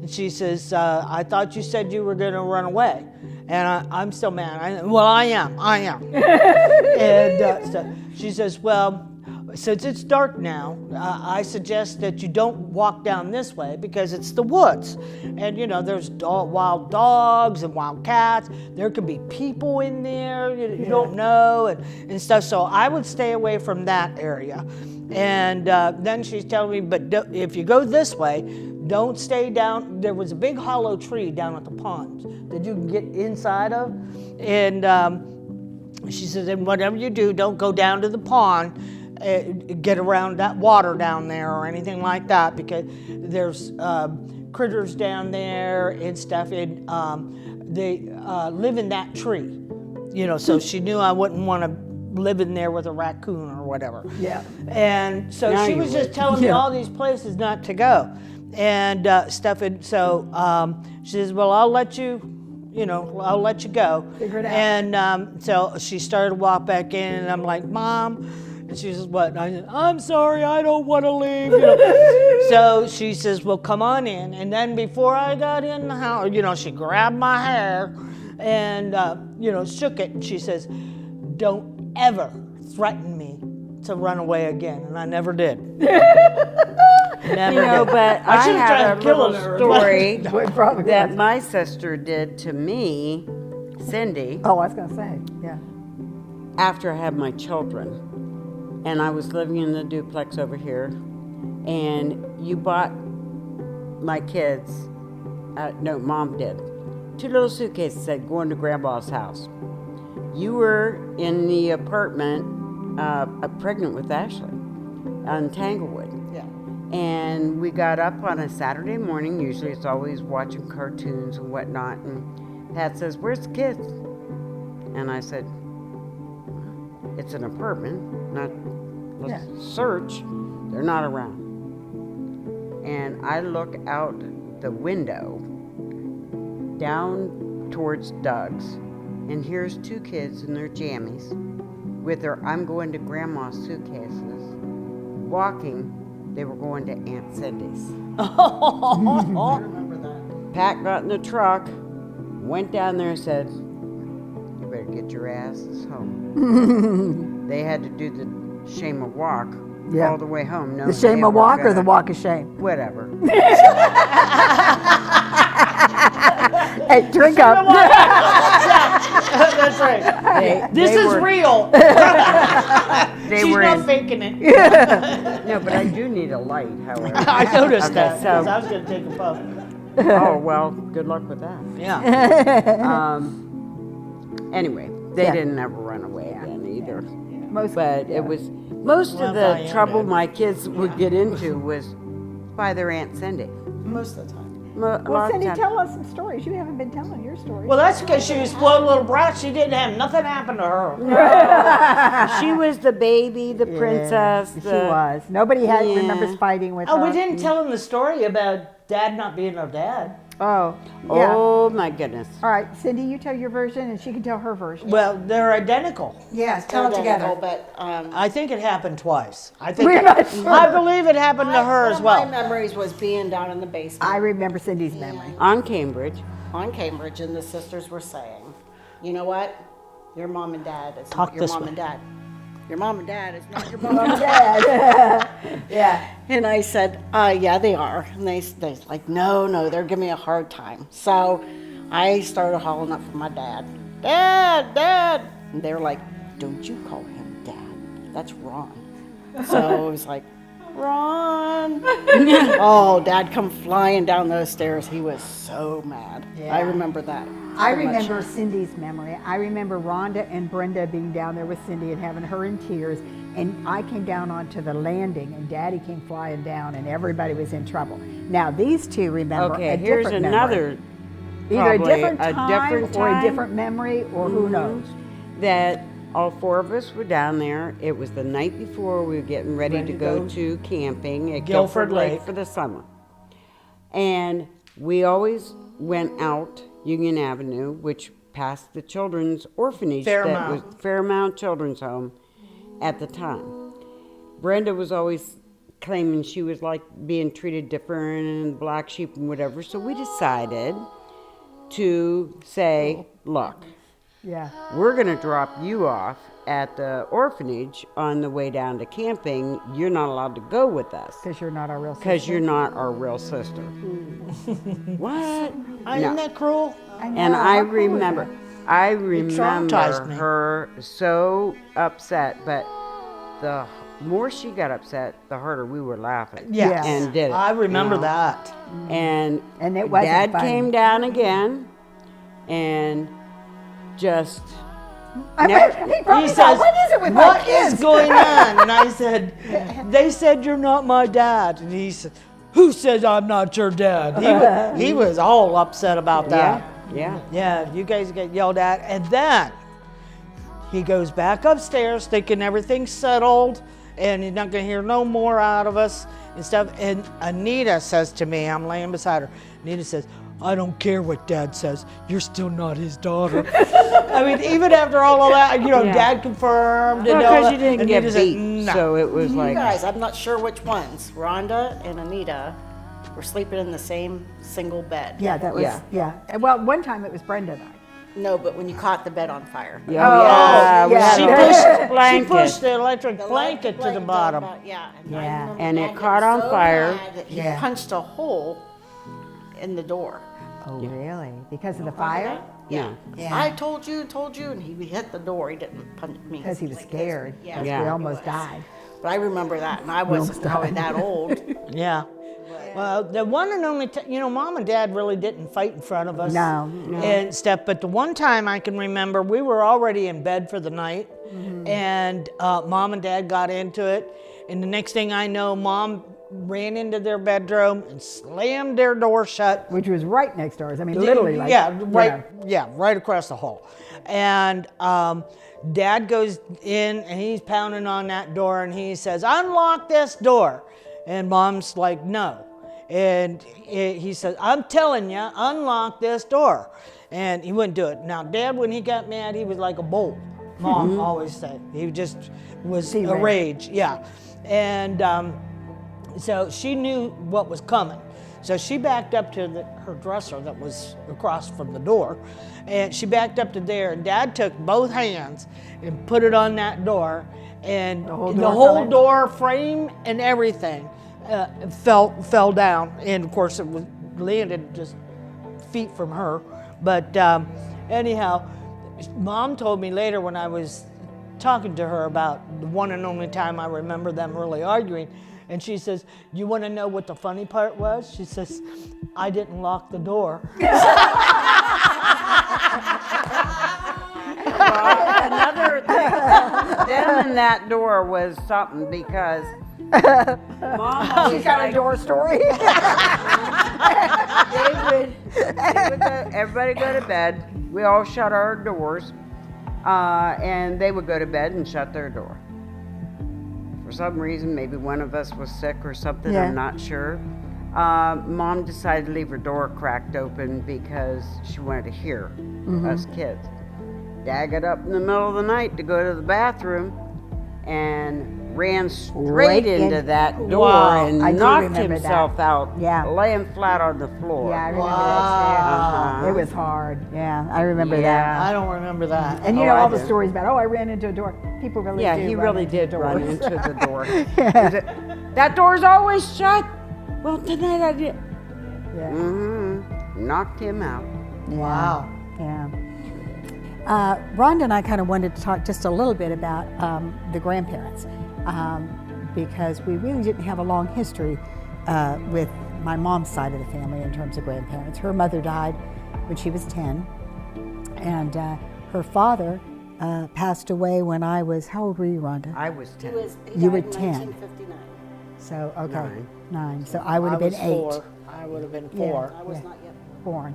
she says, I thought you said you were going to run away. And I'm still mad. I am. And so she says, well, since it's dark now, I suggest that you don't walk down this way because it's the woods. And, there's wild dogs and wild cats. There could be people in there you don't know and stuff. So I would stay away from that area. And then she's telling me, but if you go this way, don't stay down. There was a big hollow tree down at the pond that you can get inside of. And she says, and whatever you do, don't go down to the pond, get around that water down there or anything like that, because there's critters down there and stuff. And they live in that tree, so she knew I wouldn't want to live in there with a raccoon or whatever. Yeah. And so Now she you was just would. telling me all these places not to go and stuff. And so she says, well, I'll let you go. Figure it out. And so she started to walk back in, and I'm like, Mom. And she says, what? And I said, I'm sorry, I don't want to leave. So she says, well, come on in. And then before I got in the house, she grabbed my hair and, shook it. And she says, don't ever threaten me to run away again. And I never did. Never did. But I should've had tried a killing little her. story Probably that was. my sister did to me, Cindy, Oh, I was going to say, yeah. after I had my children. And I was living in the duplex over here. And you bought my kids, no, Mom did, 2 little suitcases said, going to Grandma's house. You were in the apartment, pregnant with Ashley, on Tanglewood. Yeah. And we got up on a Saturday morning. Usually it's always watching cartoons and whatnot. And Pat says, where's the kids? And I said, it's an apartment. Let's search. They're not around. And I look out the window down towards Doug's. And here's 2 kids in their jammies with their I'm going to Grandma's suitcases. Walking, they were going to Aunt Cindy's. I remember that. Pat got in the truck, went down there and said, you better get your asses home. They had to do the shame of walk Yeah. all the way home. The shame of walk or the walk of shame? Whatever. Hey, drink up. That's right. This They is were- real. they She's were not in. faking it. No, but I do need a light, however. I noticed Okay, that. so- 'Cause I was going to take a puff. Oh, well, good luck with that. Yeah. Anyway, they Yeah. didn't ever run away again either. Most, But yeah. it was most Well, of the Diane trouble did. my kids would get into was by their Aunt Cindy. Most of the time. A Well, lot of Cindy, times- tell us some stories. You haven't been telling your stories. Well, that's because she was spoiled little brat. She didn't have nothing happen to her. She was the baby, the princess. She was. Nobody Yeah. remembers fighting with Oh, her. we didn't tell him the story about Dad not being our dad. Oh, yeah. Oh my goodness. All right, Cindy, you tell your version, and she can tell her version. Well, they're identical. Yes, tell it Identical, together. But I think it happened twice. I think We're not sure. I believe it happened to her one as of well. My memories was being down in the basement I remember Cindy's memory. On Cambridge. on Cambridge, and the sisters were saying, "You know what? Your mom and dad is Talk not your this mom way. and dad. Your mom and dad is not your mom and Oh, dad." Dad. Yeah. And I said, "Yeah, they are." And they're like, "No, they're giving me a hard time." So I started hollering up for my dad, "Dad!" And they were like, "Don't you call him Dad? That's Ron." So I was like, "Ron!" Oh, Dad come flying down those stairs. He was so mad. Yeah. I remember that. I so much. remember Cindy's memory. I remember Rhonda and Brenda being down there with Cindy and having her in tears. And I came down onto the landing, and Daddy came flying down, and everybody was in trouble. Now these two remember Okay, a here's different another memory. Either a probably different a time different or a time. different memory, or who knows. that all four of us were down there. It was the night before we were getting ready to go to camping at Guilford Lake Lake. for the summer. And we always went out Union Avenue, which passed the children's orphanage that Fairmount. was Fairmount Children's Home at the time. Brenda was always claiming she was like being treated different and black sheep and whatever. So we decided to say, look, Yeah. we're going to drop you off at the orphanage on the way down to camping. You're not allowed to go with us Because you're not our real sister. because you're not our real sister. What? Isn't No. that cruel? I know, And how I cool is remember, that? I remember traumatized me. her so upset, but the more she got upset, the harder we were laughing. Yes. And did it. I remember you know? that. And it wasn't Dad funny. came down again and just I never- bet he probably He thought, says, what is it with my "What kids? is going on?" And I said, "They said you're not my dad." And he said, "Who says I'm not your dad?" He was all upset about that. yeah. Yeah, you guys get yelled at. And then he goes back upstairs thinking everything's settled and he's not going to hear no more out of us and stuff. And Anita says to me, I'm laying beside her, Anita says, "I don't care what Dad says, you're still not his daughter." I mean, even after all of that, you know, Yeah. Dad confirmed and all Because that. you didn't Anita get said, beat, "No." so it was You like, guys, I'm not sure which ones. Rhonda and Anita were sleeping in the same single bed. Yeah, that was, Yeah. yeah. Well, one time it was Brenda and I. No, but when you caught the bed on fire. oh, yeah, we yeah. had She a pushed, blanket. she pushed the electric The blanket to the blanket bottom. Yeah. And Yeah. I remember And it Dad caught getting on so fire. mad that he Yeah. punched a hole in the door. Oh, really? Because of the fire? Yeah. Yeah. I told you, and he hit the door. He didn't punch me. Because he was scared. Yeah. 'Cause Yeah. we almost died. But I remember that, and I wasn't probably that old. Yeah. Well, the one and only, you know, Mom and Dad really didn't fight in front of us. No. And stuff. But the one time I can remember, we were already in bed for the night, and Mom and Dad got into it. And the next thing I know, Mom ran into their bedroom and slammed their door shut. Which was right next door. I mean, literally. Like, Yeah, you right. know. Yeah, right across the hall. And Dad goes in and he's pounding on that door and he says, "Unlock this door." And Mom's like, "No." And he says, "I'm telling you, unlock this door." And he wouldn't do it. Now, Dad, when he got mad, he was like a bull. Mom always said he just was a T-Rex. rage. Yeah, and so she knew what was coming. So she backed up to her dresser that was across from the door, and she backed up to there. And Dad took both hands and put it on that door, and the whole door whole fell in? door frame and everything fell down. And of course, it was landed just feet from her. But anyhow, Mom told me later when I was talking to her about the one and only time I remember them really arguing. And she says, "You want to know what the funny part was?" She says, "I didn't lock the door." Well, another thing, them and that door was something because Mom always She's got a liked- door story. everybody go to bed. We all shut our doors, and they would go to bed and shut their door. For some reason, maybe one of us was sick or something, Yeah. I'm not sure. Mom decided to leave her door cracked open because she wanted to hear us kids. Dad got up in the middle of the night to go to the bathroom and ran straight Right into in- that door Wow. and I do knocked remember himself that. out, Yeah. laying flat on the floor. Yeah, I remember Uh-huh. that too. It was hard. Yeah, I remember Yeah. I don't remember that. that. And you Oh, know I all the do. stories about, I ran into a door. People really Yeah, do. he run really into did doors. run into the door. He said, "That door's always shut." Well, tonight I did. Yeah. Knocked him out. Wow. Yeah. Rhonda and I kind of wanted to talk just a little bit about the grandparents because we really didn't have a long history with my mom's side of the family in terms of grandparents. Her mother died when she was 10, and her father passed away when I was, how old were you, Rhonda? I was 10. You were 10. 1959. So, okay, Nine. 9. So I would have been 8. 4. I would have been 4. I was not yet. Born.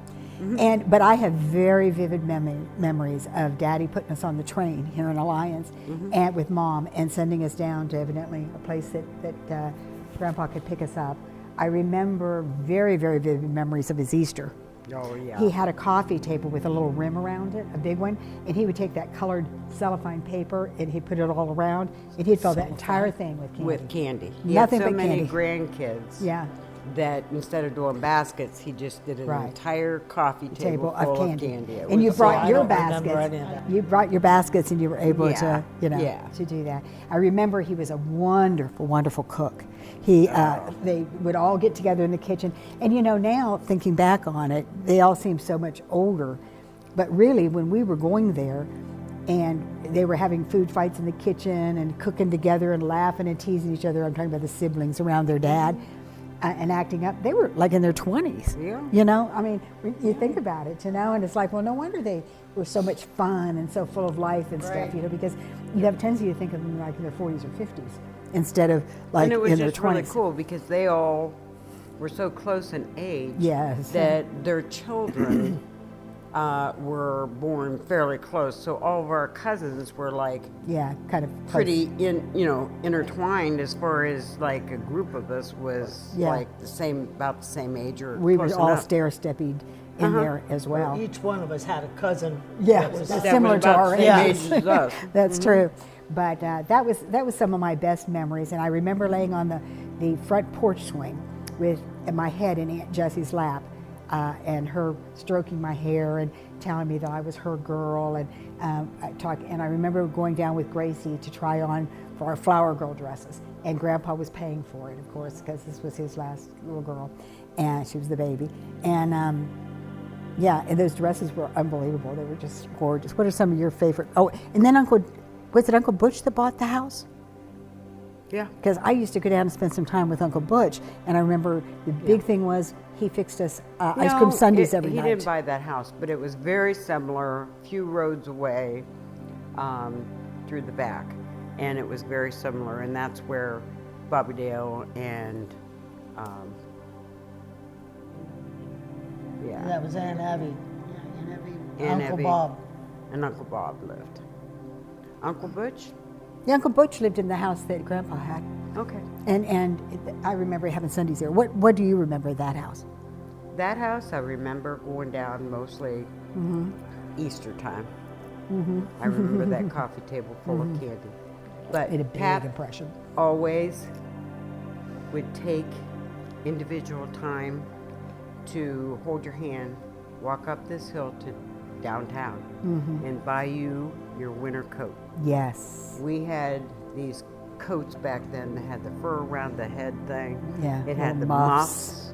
But I have very vivid memories of Daddy putting us on the train here in Alliance and with Mom and sending us down to evidently a place that Grandpa could pick us up. I remember very, very vivid memories of his Easter. Oh, yeah. He had a coffee table with a little rim around it, a big one, and he would take that colored cellophane paper and he'd put it all around and he'd fill that entire thing with candy. With candy. He Nothing had so but many candy. grandkids Yeah. that instead of doing baskets, he just did an Right. entire coffee table Of full candy. of candy. It And you was brought I your don't remember baskets. any of that. You brought your baskets and you were able Yeah, to, yeah. to do that. I remember he was a wonderful, wonderful cook. He, they would all get together in the kitchen. And now thinking back on it, they all seem so much older. But really, when we were going there and they were having food fights in the kitchen and cooking together and laughing and teasing each other, I'm talking about the siblings around their dad, and acting up, they were like in their 20s. Yeah. I mean, you think about it, and it's like, well, no wonder they were so much fun and so full of life and stuff, because you have a tendency to think of them like in their 40s or 50s instead of like And it was in their just 20s. really cool because they all were so close in age Yes. that their children were born fairly close. So all of our cousins were like Yeah, kind of close. pretty intertwined as far as like a group of us was Yeah. like about the same age or We were close all enough. stair-stepping in there as well. Each one of us had a cousin. Yeah, that was that's that similar was to about our the same age. age as us. That's true. But that was some of my best memories, and I remember laying on the front porch swing with my head in Aunt Jessie's lap, and her stroking my hair and telling me that I was her girl, and I remember going down with Gracie to try on for our flower girl dresses, and Grandpa was paying for it, of course, because this was his last little girl, and she was the baby, and. Yeah, and those dresses were unbelievable. They were just gorgeous. What are some of your favorite? Oh, and then was it Uncle Butch that bought the house? Yeah. Because I used to go down and spend some time with Uncle Butch, and I remember the big thing was he fixed us ice cream sundaes every night. He didn't buy that house, but it was very similar, a few roads away through the back. And it was very similar, and that's where Bobby Dale and That was Aunt Abby. Aunt Uncle Abby Bob. and Uncle Bob lived. Uncle Butch? Yeah, Uncle Butch lived in the house that Grandpa had, Okay. and I remember having Sundays there. What do you remember of that house? That house, I remember going down mostly Easter time. I remember that coffee table full of candy. But Made a big Pat impression. always would take individual time to hold your hand, walk up this hill to downtown, and buy you your winter coat. Yes. We had these coats back then that had the fur around the head thing. Yeah, It had little the muffs. muffs.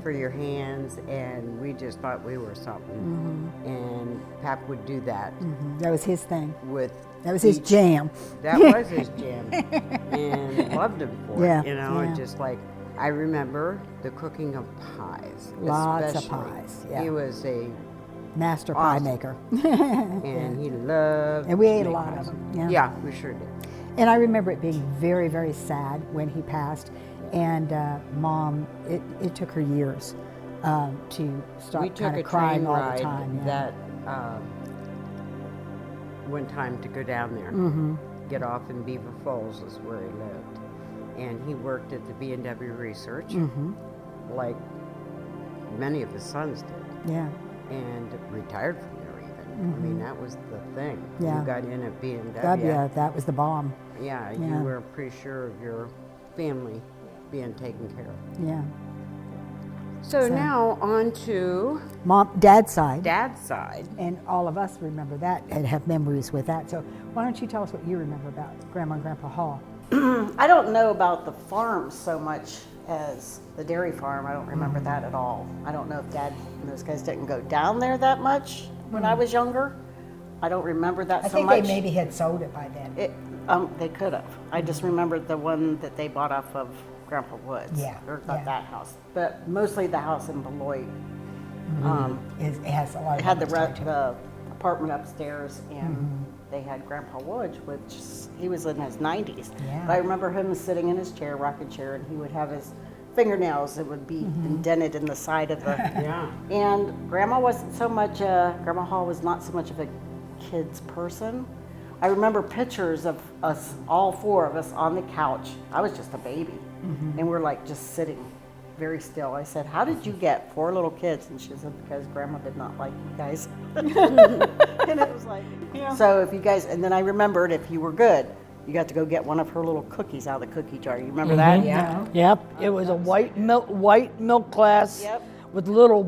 for your hands, and we just thought we were something. And Pap would do that That was his thing. with That was his each- jam. That was his jam, and loved him for Yeah, it. You know, yeah. and just like I remember the cooking of pies. Lots of especially. pies, yeah. He was a Master pie Awesome. maker. and he loved. And we to ate a make lot pies. of them. Yeah, we sure did. And I remember it being very, very sad when he passed. And Mom, it took her years to stop We took kind a of crying train all ride the time. Yeah. that one time to go down there, get off in Beaver Falls is where he lived, and he worked at the B&W Research, like many of his sons did, Yeah. and retired from there even. I mean, that was the thing. Yeah. You got in at B&W. Yeah, that was the bomb. Yeah, Yeah. you were pretty sure of your family being taken care of. Yeah. So now on to Dad's side. Dad's side. And all of us remember that and have memories with that. So why don't you tell us what you remember about Grandma and Grandpa Hall? I don't know about the farm so much as the dairy farm. I don't remember that at all. I don't know if Dad and those guys didn't go down there that much when I was younger. I don't remember that so much. had sold it by then. They could have. I just remembered the one that they bought off of Grandpa Woods. Yeah, Or not yeah. that house, but mostly the house in Beloit. It has a lot It had the apartment upstairs, and they had Grandpa Woods, which he was in his 90s. Yeah. But I remember him sitting in his chair, rocking chair, and he would have his fingernails that would be indented in the side of the. Yeah. And Grandma wasn't so much. Grandma Hall was not so much of a kid's person. I remember pictures of us, all four of us, on the couch. I was just a baby, and we're like just sitting very still. I said, "How did you get 4 little kids?" And she said, "Because Grandma did not like you guys." And it was like, so if you guys, and then I remembered if you were good, you got to go get one of her little cookies out of the cookie jar. You remember that? Yeah. Yep, it was a white milk glass Yep. with little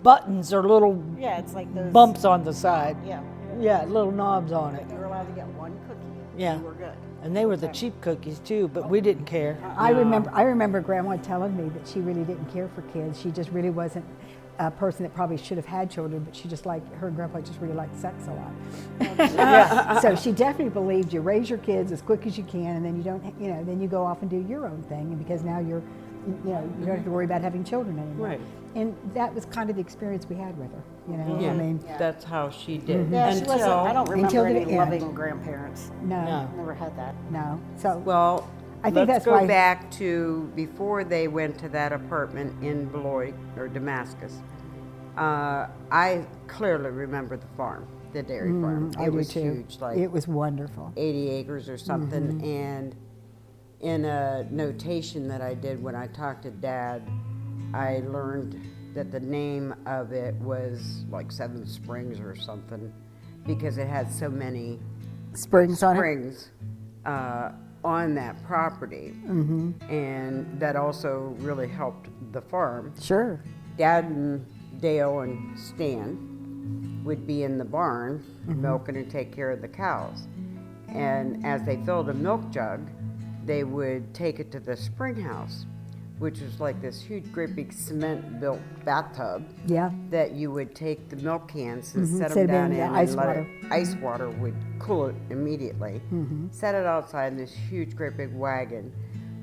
buttons or little Yeah, it's like those bumps on the side. Yeah, Yeah, little knobs on it. you were allowed to get one cookie. Yeah. You were good. And they were the cheap cookies too, but we didn't care. I remember Grandma telling me that she really didn't care for kids. She just really wasn't a person that probably should have had children, but she just liked, her and Grandpa just really liked sex a lot. So she definitely believed you raise your kids as quick as you can, and then you don't, then you go off and do your own thing, and because now you don't have to worry about having children anymore. Right. And that was kind of the experience we had with her. Yeah, I mean, that's how she did. Yeah, she wasn't. I don't until remember the any end. loving grandparents. no, Never had that. no. So Well, I think let's that's go why- back to before they went to that apartment in Beloit or Damascus. I clearly remember the farm, the dairy farm. I It do was too. huge, like It was wonderful. 80 acres or something. And in a notation that I did when I talked to Dad, I learned that the name of it was like Seven Springs or something because it had so many Springs on it. springs on that property. And that also really helped the farm. Sure. Dad and Dale and Stan would be in the barn milking and take care of the cows. And as they filled a milk jug, they would take it to the spring house, which was like this huge, great big cement-built bathtub Yeah. that you would take the milk cans and set Set them 'em down in in the ice and let water. it, ice water would cool it immediately. Set it outside, and this huge, great big wagon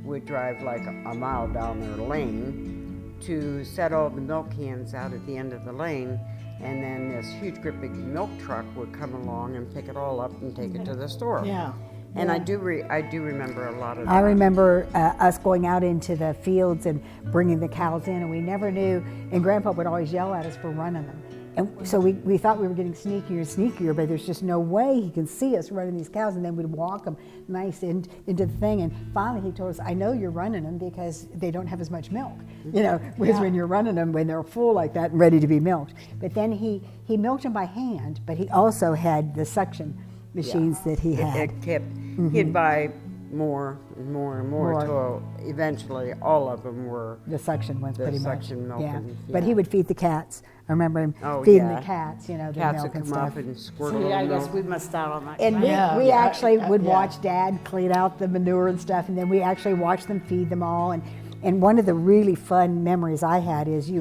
would drive like a mile down their lane to set all the milk cans out at the end of the lane, and then this huge, great big milk truck would come along and pick it all up and take it to the store. Yeah. And I do remember a lot of I that. remember us going out into the fields and bringing the cows in, and we never knew, and Grandpa would always yell at us for running them. And so we thought we were getting sneakier and sneakier, but there's just no way he can see us running these cows, and then we'd walk them nice into the thing, and finally he told us, "I know you're running them because they don't have as much milk, because when you're running them, when they're full like that and ready to be milked." But then he milked them by hand, but he also had the suction machines that he had. It kept, he'd buy more and more and more More. until eventually all of them were. The suction ones, The pretty suction much. milking, But he yeah. would feed the cats. I remember him Oh, feeding yeah. the cats, the Cats milk would and come stuff. up and squirt a Yeah, I little guess milk. we missed out on that. And Yeah, we actually would yeah. watch Dad clean out the manure and stuff, and then we actually watched them feed them all. And one of the really fun memories I had is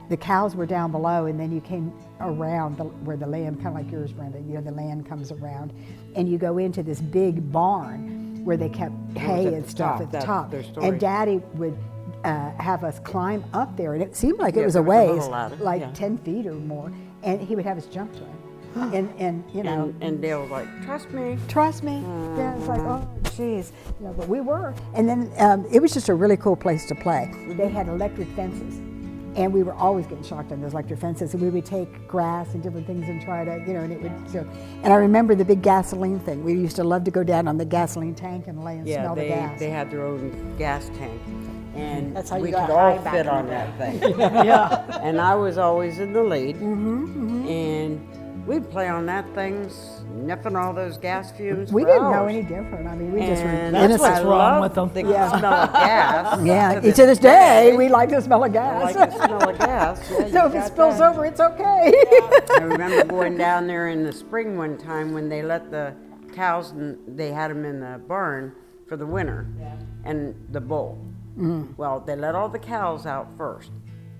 the cows were down below, and then you came around where the land, kind of like yours, Brenda, the land comes around, and you go into this big barn where they kept hay at and the stuff top, at the that's top. their story. And Daddy would have us climb up there, and it seemed like it Yeah, was a there was a ways, little ladder, like yeah. 10 feet or more, and he would have us jump to it. And you know, And Dale was like, trust me. trust me. Yeah, it's like, oh, geez. You know, but we were. And then it was just a really cool place to play. They had electric fences. And we were always getting shocked on those electric fences. And we would take grass and different things and try to, you know, and it would, so. And I remember the big gasoline thing. We used to love to go down on the gasoline tank and lay and Yeah, smell the gas. they had their own gas tank. And That's how you we got could all high back fit in on the that thing. Yeah. And I was always in the lead. And we'd play on that thing, sniffing all those gas fumes. We for didn't know hours. any different. I mean, we just were And That's innocent. what's I wrong love with them. The Yeah. smell of gas. Yeah, to this day, we like the smell of I gas. like the smell of gas. Yeah, you So if it got spills that. over, it's okay. I remember going down there in the spring one time when they let the cows, and they had them in the barn for the winter, and the bull. Well, they let all the cows out first.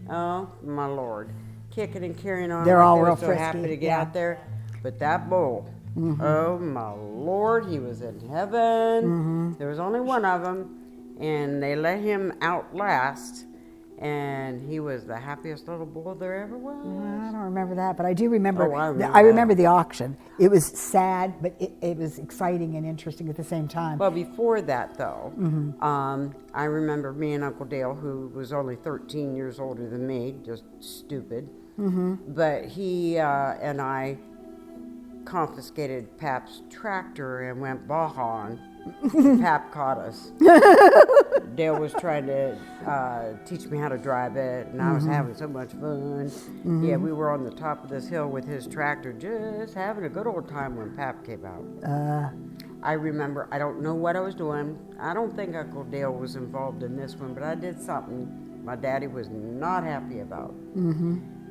Oh, my Lord. Kicking and carrying on. They're like all they were real so frisky, happy to get yeah. out there. But that bull, oh, my Lord, he was in heaven. There was only one of them, and they let him out last. And he was the happiest little bull there ever was. I don't remember that, but I do remember. Oh, I remember I that. remember the auction. It was sad, but it was exciting and interesting at the same time. Well, before that, though, I remember me and Uncle Dale, who was only 13 years older than me, just stupid. But he and I confiscated Pap's tractor and went Baja, and Pap caught us. Dale was trying to teach me how to drive it, and I was having so much fun. Yeah, we were on the top of this hill with his tractor, just having a good old time when Pap came out. I remember, I don't know what I was doing. I don't think Uncle Dale was involved in this one, but I did something my daddy was not happy about.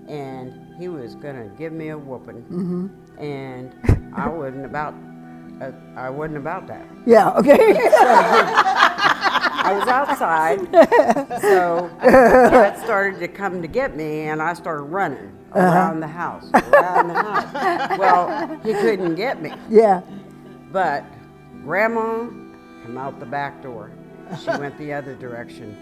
And he was gonna give me a whooping. And I wasn't about that. Yeah. Okay. I was outside, so Dad started to come to get me, and I started running around the house, Well, he couldn't get me, Yeah. but Grandma came out the back door. She went the other direction.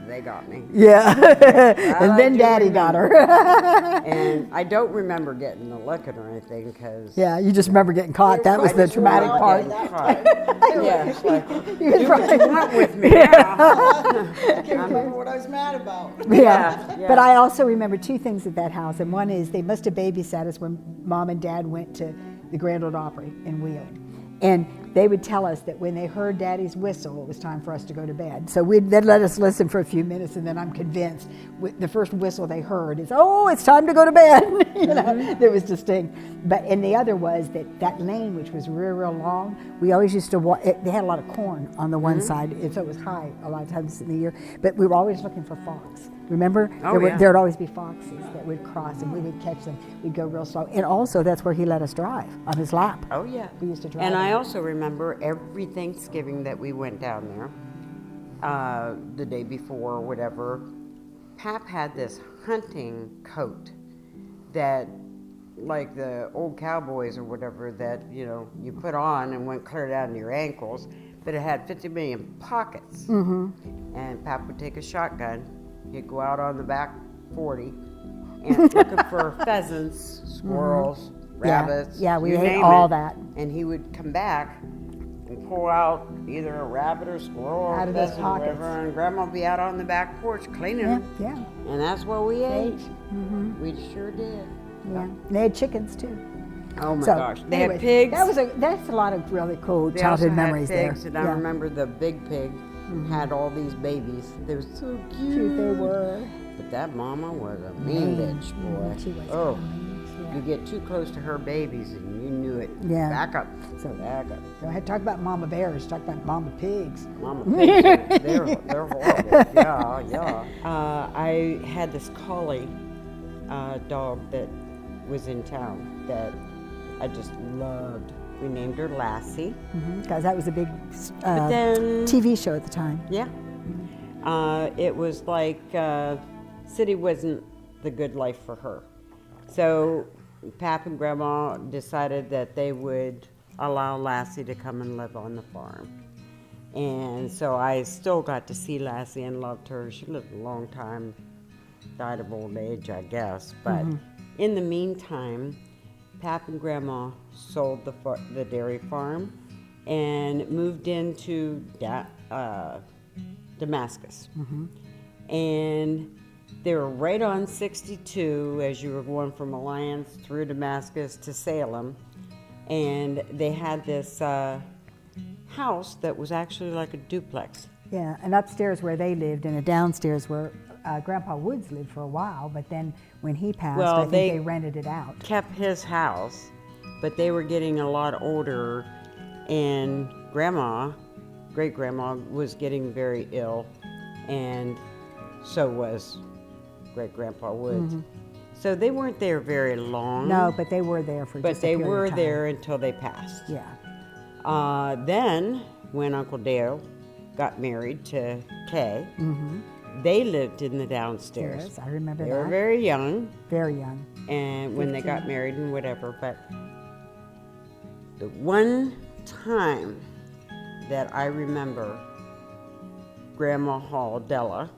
They got me. Yeah. I And then do Daddy got her. And I don't remember getting a licking or anything, because Yeah. You just remember getting caught. That was the traumatic part. Yeah, it's like, You was do what you right. want with me now. I can't remember what I was mad about. Yeah. Yeah. But I also remember two things at that house, and one is they must have babysat us when Mom and Dad went to the Grand Ole Opry in Wheeling. And they would tell us that when they heard Daddy's whistle, it was time for us to go to bed. So they'd let us listen for a few minutes, and then I'm convinced the first whistle they heard is, oh, it's time to go to bed. You know, that was distinct. And the other was that lane, which was real long, we always used to walk. They had a lot of corn on the one side, and so it was high a lot of times in the year. But we were always looking for fox. Remember? Oh, yeah. There'd always be foxes that would cross, and we would catch them. We'd go real slow. And also, that's where he let us drive, on his lap. Oh, yeah. We used to drive. And I him. also remember every Thanksgiving that we went down there, the day before or whatever, Pap had this hunting coat that, like the old cowboys or whatever, that, you know, you put on and went clear down to your ankles, but it had 50 million pockets. And Pap would take a shotgun, he'd go out on the back 40 and looking for pheasants, squirrels, rabbits. Yeah, we you ate name all it. that. And he would come back and pull out either a rabbit or squirrel or Out of those pheasant or pockets. whatever, and Grandma would be out on the back porch cleaning Yeah, them. yeah, And that's what we ate. We sure did. yeah. And they had chickens too. Oh my So, gosh. They anyways, had pigs. That's a lot of really cool They also childhood had memories pigs, there. and I remember the big pig had all these babies. They were so cute. Cute they were. But that mama was a mean bitch, boy. She was Oh. yeah. You get too close to her babies and you knew it. Yeah. Back up. So- Back up. Go ahead, talk about mama bears, talk about mama pigs. Mama pigs, they're horrible. Yeah. I had this collie dog that was in town that I just loved. We named her Lassie. Because that was a big But then, TV show at the time. yeah. it was like city wasn't the good life for her. So Pap and Grandma decided that they would allow Lassie to come and live on the farm. And so I still got to see Lassie and loved her. She lived a long time, died of old age, I guess. But in the meantime, Pap and Grandma sold the dairy farm and moved into Damascus. And they were right on 62 as you were going from Alliance through Damascus to Salem. And they had this house that was actually like a duplex. Yeah, and upstairs where they lived and a downstairs where Grandpa Woods lived for a while, but then when he passed, Well, I think they they rented it out. Kept his house, but they were getting a lot older, and great grandma was getting very ill, and so was great grandpa Woods. So they weren't there very long. No, but they were there for but just a they period were of time. there until they passed. Yeah. Then, when Uncle Dale got married to Kay, they lived in the downstairs. Yes, I remember They that. were very young, Very young. and when they got married and whatever, but the one time that I remember Grandma Hall, Della,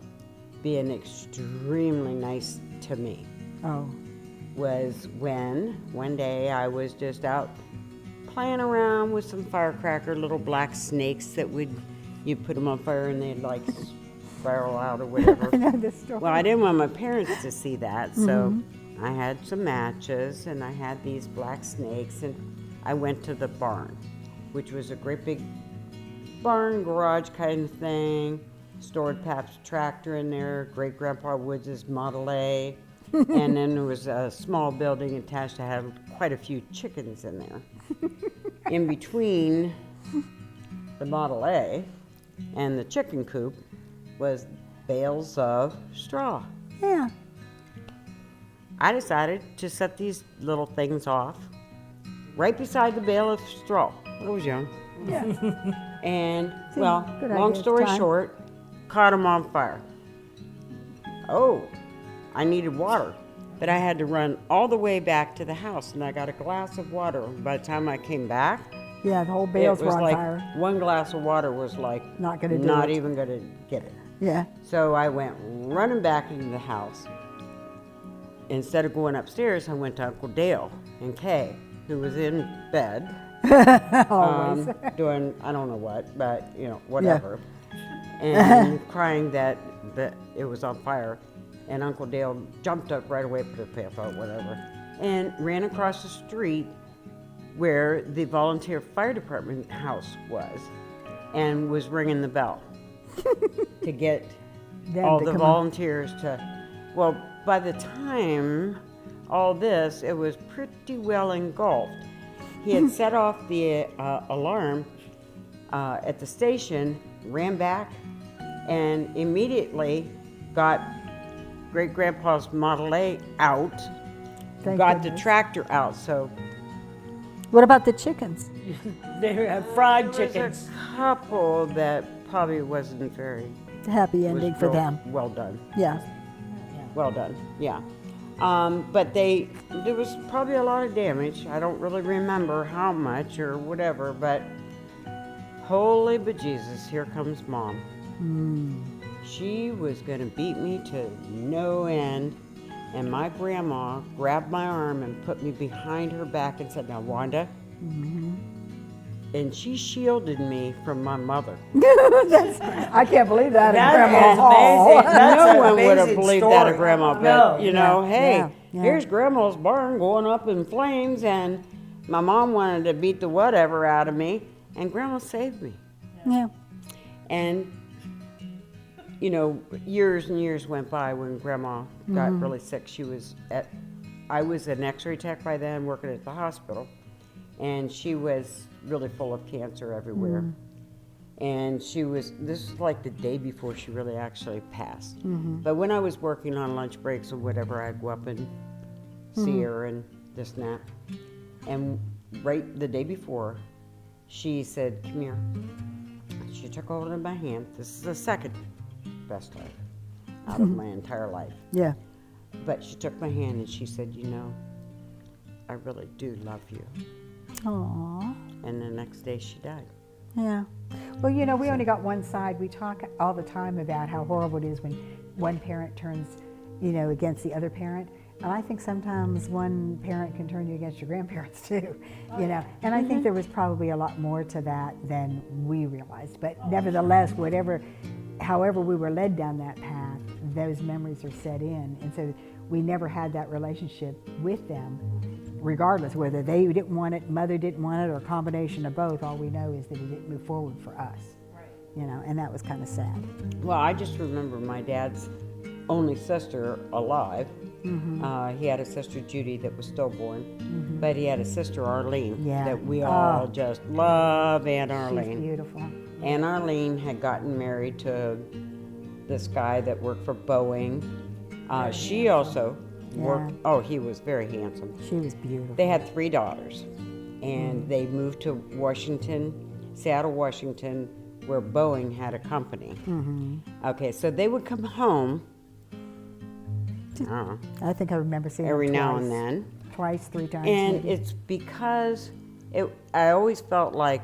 being extremely nice to me Oh, was when one day I was just out playing around with some firecracker, little black snakes that you put them on fire and they'd like spiral out or whatever. I know this story. Well, I didn't want my parents to see that, so I had some matches and I had these black snakes, and I went to the barn, which was a great big barn garage kind of thing. Stored Pap's tractor in there, Great Grandpa Woods' Model A, and then there was a small building attached that had quite a few chickens in there. In between the Model A and the chicken coop was bales of straw. Yeah. I decided to set these little things off right beside the bale of straw. I was young. Yeah. And, Seemed well, good long idea at the story time. short, caught them on fire. Oh, I needed water. But I had to run all the way back to the house, and I got a glass of water. By the time I came back, Yeah, the whole it bales was were on like fire. one glass of water was like Not gonna do not it. even going to get it. Yeah. So I went running back into the house. Instead of going upstairs, I went to Uncle Dale and Kay, who was in bed Always. doing I don't know what, but whatever, and crying that it was on fire. And Uncle Dale jumped up right away, put his pants on, whatever, and ran across the street where the volunteer fire department house was, and was ringing the bell to get Them all to the come on. volunteers to. Well, by the time all this, it was pretty well engulfed. He had set off the alarm at the station, ran back, and immediately got Great Grandpa's Model A out, Thank got the goodness. tractor out. So What about the chickens? They have fried there chickens. was a couple that probably wasn't very Happy was ending for real them. well done. Yeah. Well done, yeah. But there was probably a lot of damage. I don't really remember how much or whatever, but holy bejesus, here comes Mom. She was gonna beat me to no end, and my grandma grabbed my arm and put me behind her back and said, "Now, Wanda," and she shielded me from my mother. I can't believe that. That Grandma is Hall. amazing. That's No an one would have amazing believed story. that of Grandma, but No. hey, yeah. here's Grandma's barn going up in flames, and my mom wanted to beat the whatever out of me, and Grandma saved me. Yeah. And years and years went by when Grandma got really sick. I was an X-ray tech by then, working at the hospital, and she was really full of cancer everywhere. And this was like the day before she really actually passed. But when I was working on lunch breaks or whatever, I'd go up and see her and this and that. And right the day before, she said, "Come here." She took hold of my hand. This is the second best time out of my entire life. Yeah. But she took my hand and she said, you know, I really do love you. Aww. And the next day she died. Yeah. Well, you know, we only got one side. We talk all the time about how horrible it is when one parent turns, you know, against the other parent. And I think sometimes one parent can turn you against your grandparents too, you know. And I think there was probably a lot more to that than we realized. But nevertheless, however we were led down that path, those memories are set in. And so we never had that relationship with them, regardless whether they didn't want it, mother didn't want it, or a combination of both. All we know is that it didn't move forward for us, you know, and that was kind of sad. Well, I just remember my dad's only sister alive. He had a sister, Judy, that was stillborn, but he had a sister, Arlene, Yeah. that we all just love Aunt She's Arlene. beautiful. Aunt Arlene had gotten married to this guy that worked for Boeing. She also worked, oh, he was very handsome. She was beautiful. They had 3 daughters, and they moved to Washington, Seattle, Washington, where Boeing had a company. Okay, so they would come home, I don't know, I think I remember seeing every her now twice. and then. Twice, 3 times. And maybe. it's because I always felt like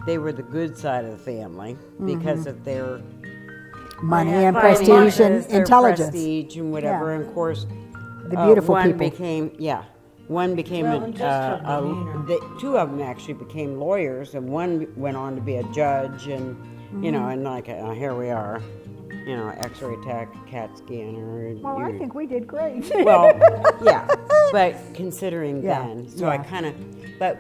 they were the good side of the family because of their Money and finances, prestige and their intelligence. prestige and whatever. Yeah. And of course, The beautiful one people. became one became Well, and just her demeanor. 2 of them actually became lawyers, and one went on to be a judge, and you know, and like here we are, you know, X-ray tech, CAT scanner. and Well, I you- think we did great. well, yeah, but considering Yeah, then, so I yeah. kind of, but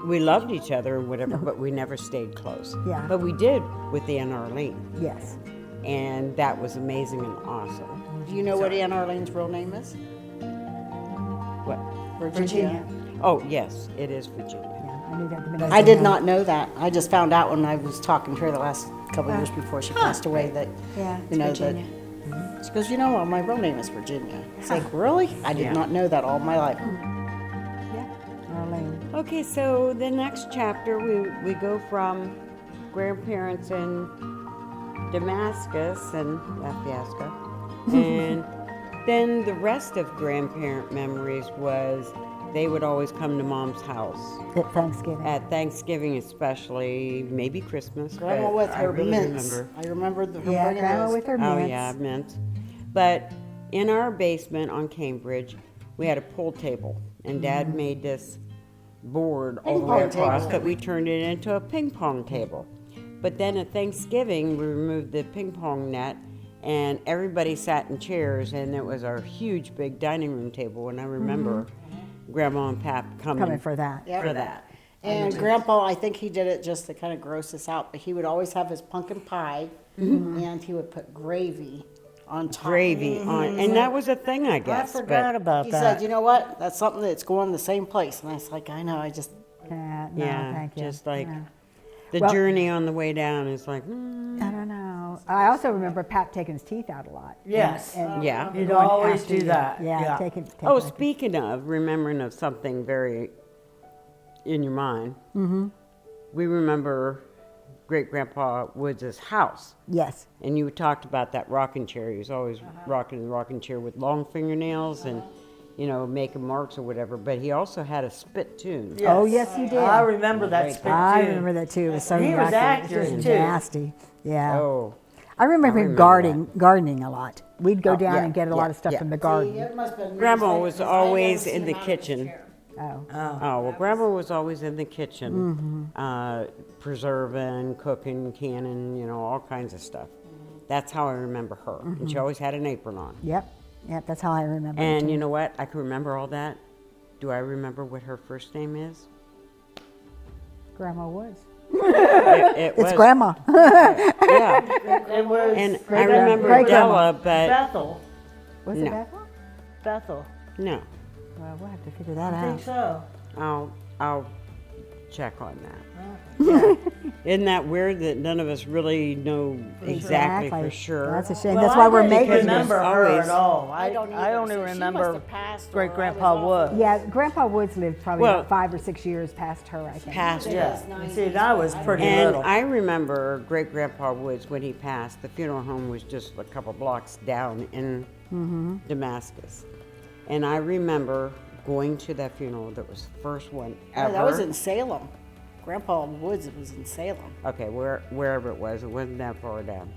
we loved each other and whatever, but we never stayed close. Yeah. But we did with Aunt Arlene, Yes. and that was amazing and awesome. Do you know what Aunt Arlene's real name is? What? Virginia. Oh, yes, it is Virginia. Yeah, I knew that the minute I said did that. not know that. I just found out when I was talking to her the last couple of years before she passed away that, Yeah, you know, Virginia. that she goes, you know what, my real name is Virginia. It's like, really? I did Yeah. not know that all my life. Yeah, Arlene. Okay, so the next chapter, we go from grandparents in Damascus and Fiasco, and then the rest of grandparent memories was they would always come to Mom's house At Thanksgiving. at Thanksgiving, especially maybe Christmas. Grandma but with I her really mints. remember. I remember her Yeah, bringing Grandma those. with her Oh mints. yeah, mint. But in our basement on Cambridge, we had a pool table, and Dad made this board all the way pong across table. that we turned it into a ping pong table. But then at Thanksgiving, we removed the ping pong net, and everybody sat in chairs, and it was our huge big dining room table. And I remember Grandma and Pap Coming for that. Yep. for that. And Grandpa, I think he did it just to kind of gross us out, but he would always have his pumpkin pie, and he would put gravy on top. Gravy on, and that was a thing, I I guess. forgot about He that. said, you know what? That's something that's going the same place. And I was like, I know, I just, No, Yeah, thank you. just like No. the Well- journey on the way down is like, I don't know. I also remember Pap taking his teeth out a lot. Yes. And yeah. You'd going always after do you. that. Yeah, taking Oh, it. speaking of remembering of something very in your mind, we remember Great Grandpa Woods' house, Yes. and you talked about that rocking chair. He was always rocking the rocking chair with long fingernails and, you know, making marks or whatever. But he also had a spittoon. Oh, yes, he did. I remember that spit I too. remember that too. It was so He was yucky. accurate, It was too. nasty. Yeah. Oh, I remember him remember gardening a lot. We'd go down yeah, and get a lot yeah, of stuff yeah. from the garden. it must have been. Grandma was always in the kitchen. Oh. Oh, well, Grandma was always in the kitchen, preserving, cooking, canning, you know, all kinds of stuff. That's how I remember her. And she always had an apron on. Yep. Yep. That's how I remember. it, And too. you know what? I can remember all that. Do I remember what her first name is? Grandma Woods. It It's was, Grandma. Yeah. It was And I Great remember Great Della, but Bethel. Was it No. Bethel? Bethel. no. Well, we'll have to figure that I think out. so. I'll check on that. Isn't that weird that none of us really know exactly for sure? That's a shame. Well, That's why I we're didn't making this. remember her always- at all. I don't I either, only so she must remember have passed or great I grandpa was Wood. Yeah, Grandpa Woods lived probably Well- about 5 or 6 years past her, I think. Past Yeah, her. you see, I was pretty And little. I remember great grandpa Woods when he passed. The funeral home was just a couple blocks down in Damascus. And I remember going to that funeral. That was the first one Yeah, ever. that was in Salem. Grandpa Woods was in Salem. Okay, wherever it wasn't that far down.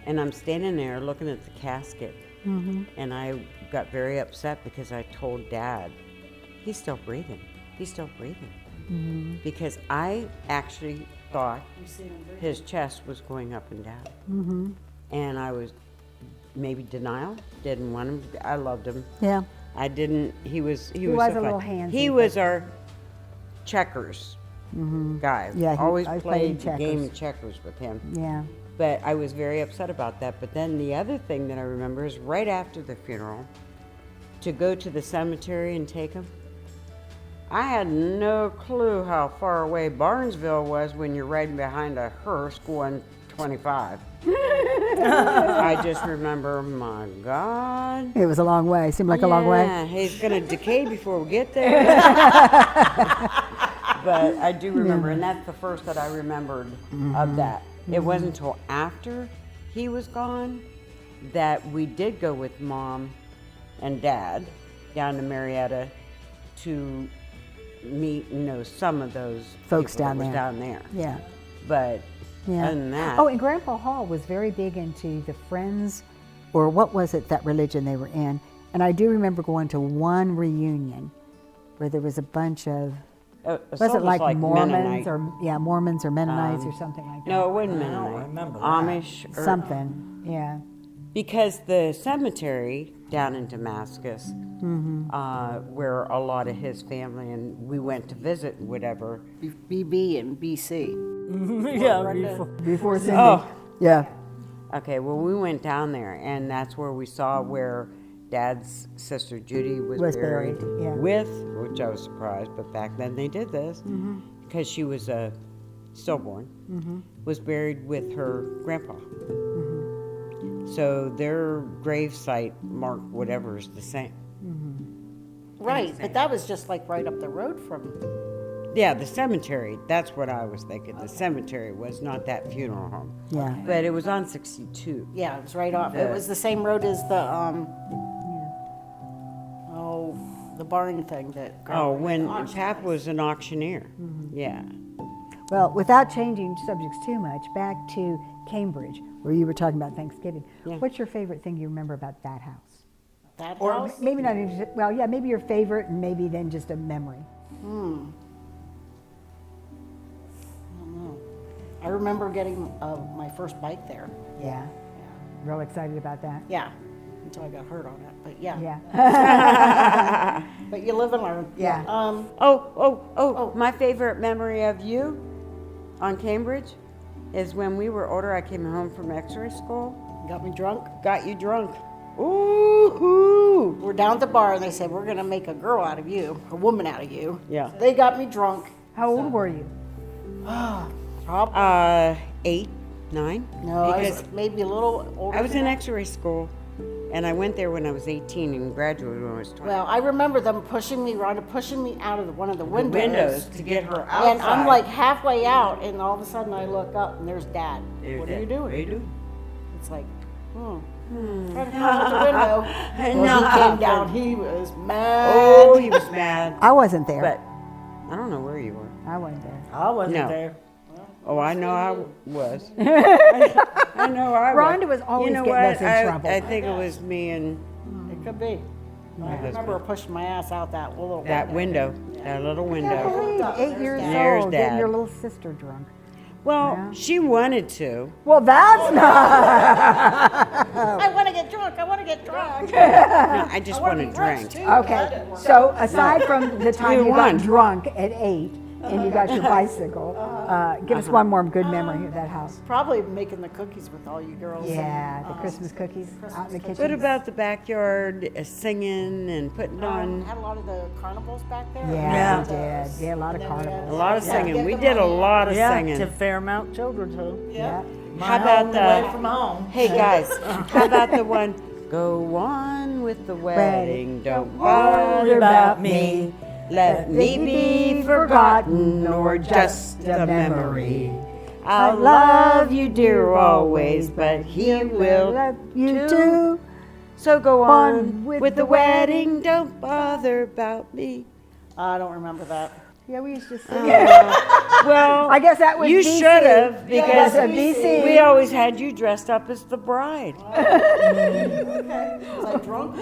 And I'm standing there looking at the casket, and I got very upset because I told Dad, he's still breathing. He's still breathing. Because I actually thought his chest was going up and down. And I was maybe denial, didn't want him. I loved him. Yeah. I didn't. He was so was a fun. little handsy, He was our checkers guy. Yeah, always I played played the game checkers. of checkers with him. Yeah. But I was very upset about that. But then the other thing that I remember is right after the funeral, to go to the cemetery and take him. I had no clue how far away Barnesville was when you're riding behind a hearse going 25. I just remember, my God. It was a long way. Seemed like a long way. Yeah, he's going to decay before we get there. But I do remember, and that's the first that I remembered of that. It wasn't until after he was gone that we did go with Mom and Dad down to Marietta to meet and know some of those Folks people that down was there. down there. Yeah. But Yeah. other than that, Oh, and Grandpa Hall was very big into the Friends, or what was it, that religion they were in. And I do remember going to one reunion where there was a bunch of, it's was it almost like Mormons Mennonite. or, yeah, Mormons or Mennonites or something like that? No, it wasn't I don't Mennonite. remember that. Amish or Something, yeah. because the cemetery down in Damascus, where a lot of his family and we went to visit, and whatever. BB and BC. Yeah, before. Before Cindy. Oh. Yeah. Okay, well, we went down there, and that's where we saw where Dad's sister Judy was buried, yeah. with, which I was surprised, but back then they did this because she was stillborn, was buried with her grandpa. So their grave site marked whatever is the same. Right, but that was just like right up the road from. Yeah, the cemetery. That's what I was thinking. The cemetery was not that funeral home. Yeah. But it was on 62. Yeah, it was right off. It was the same road as the the barn thing that. Oh, when Pap was an auctioneer. Yeah. Well, without changing subjects too much, back to Cambridge, where you were talking about Thanksgiving. Yeah. What's your favorite thing you remember about that house? That Or house. maybe not even, well, yeah, maybe your favorite and maybe then just a memory. I remember getting my first bike there. Yeah. Real excited about that. Yeah, until I got hurt on it. But yeah. Yeah. But you live and learn. Yeah. Oh, my favorite memory of you on Cambridge is when we were older, I came home from X-ray school, Got me drunk. got you drunk. Ooh. We're down at the bar and they said, we're going to make a girl out of you, a woman out of you. Yeah. They got me drunk. How old were you? Probably. 8, 9. No, I because was maybe a little older. I was than in that. X-ray school, and I went there when I was 18 and graduated when I was 20. Well, I remember them pushing me out of one of the windows. Windows to get her outside. And I'm like halfway out, and all of a sudden I look up, and there's Dad. What are you doing? What are you doing? It's like, Trying to come out the window. Well, he came down. He was mad. Oh, he was mad. I wasn't there. But I don't know where you were. I wasn't there. I wasn't No. there. Oh, I know I was. I know I was. Rhonda was always you know getting what? us in trouble. I think it was me and It could be. I remember pushing my ass out that little that window, that little window. Hey, 8 years There's old, getting Dad. your little sister drunk. Well, Yeah. she wanted to. Well, that's not. I want to get drunk. I want to get drunk. No, I just wanted to drink. Okay, so aside from the time We you won. got drunk at 8 and you got your bicycle, Give us one more good memory of that house. Probably making the cookies with all you girls. Yeah, the Christmas cookies out in the kitchen. What about the backyard singing and putting on? Had a lot of the carnivals back there. Yeah, we did. Yeah, a lot of A carnivals. lot of Yeah. singing. Get We the did a money. lot of Yeah, singing. to Fairmount Children's Home. Yeah. How about Away the? from home. Hey guys, how about the one? Go on with the wedding, don't worry about me. Let me be forgotten or just a memory. I'll love you, dear, always, but he will love you too. too. So go On on with with the the wedding, don't bother about me. I don't remember that. Yeah, we used to sing. Well, I guess that was you BC. should have because that's a BC. we always had you dressed up as the bride. Was I drunk?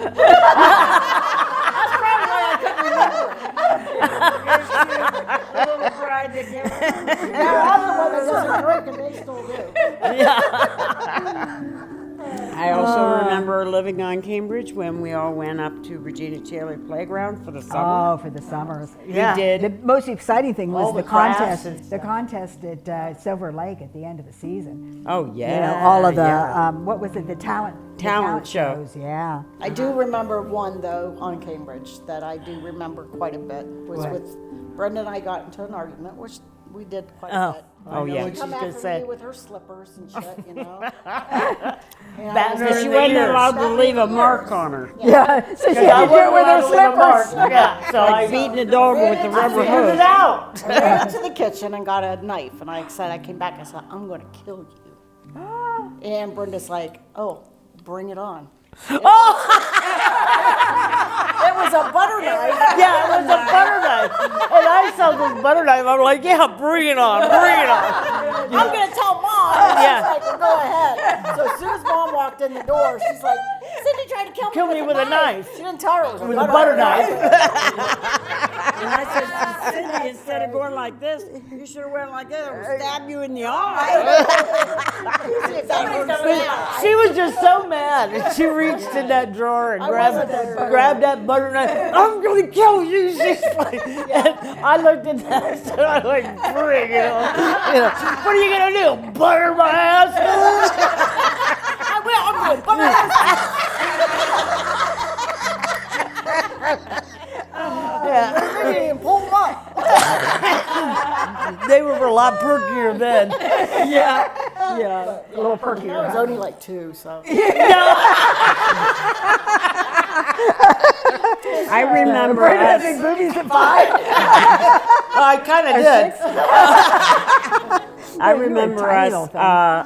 The little bride that I'm the one that doesn't drink and they still do. I also remember living on Cambridge when we all went up to Regina Chaley Playground for the summer. Oh, for the summers. Yeah. We did. The most exciting thing was All the the crafts contest. and The contest at Silver Lake at the end of the season. Oh yeah. You know, all of the yeah. what was it? The talent show. shows. Yeah. I do remember one though on Cambridge that I do remember quite a bit was What? with Brenda and I got into an argument, which we did quite Oh. a bit. Oh, yeah. What she's Come gonna after say. me with her slippers and shit, you know. Batten her But in she the wasn't ears. allowed to leave a mark on her. Yeah. So she I had to do it with her wasn't allowed to leave a mark. slippers. Yeah, so Like I beating a dog with the rubber figured hose. it out. I ran to the kitchen and got a knife, and I said, I came back, I said, I'm going to kill you. And Brenda's like, oh, bring it on. It was a butter knife. Yeah, it was a butter knife. And I saw this butter knife. I'm like, yeah, bring it on, bring it on. I'm going to tell Mom. And Yeah. she's like, well, go ahead. So as soon as Mom walked in the door, she's like, Cindy tried to Kill me with a knife. She didn't tell her it was With a butter knife. And I said, Cindy, instead of going like this, you should have went like this. I would stab you in the eye. See if that works out. She was just so mad. And she reached in that drawer and grabbed that butter knife. I'm going to kill you. She's like, and I looked at that and I was like, bring it on. You know, what are you going to do? Butter my ass? I will. I'm going to butter knife. Yeah. Maybe and pull them up. They were a lot perkier then. Yeah. Yeah. A little I was perkier. only like 2, so. I remember Brenda had us. big boobies at 5. I kind of did. I you were a remember tiny us little thing.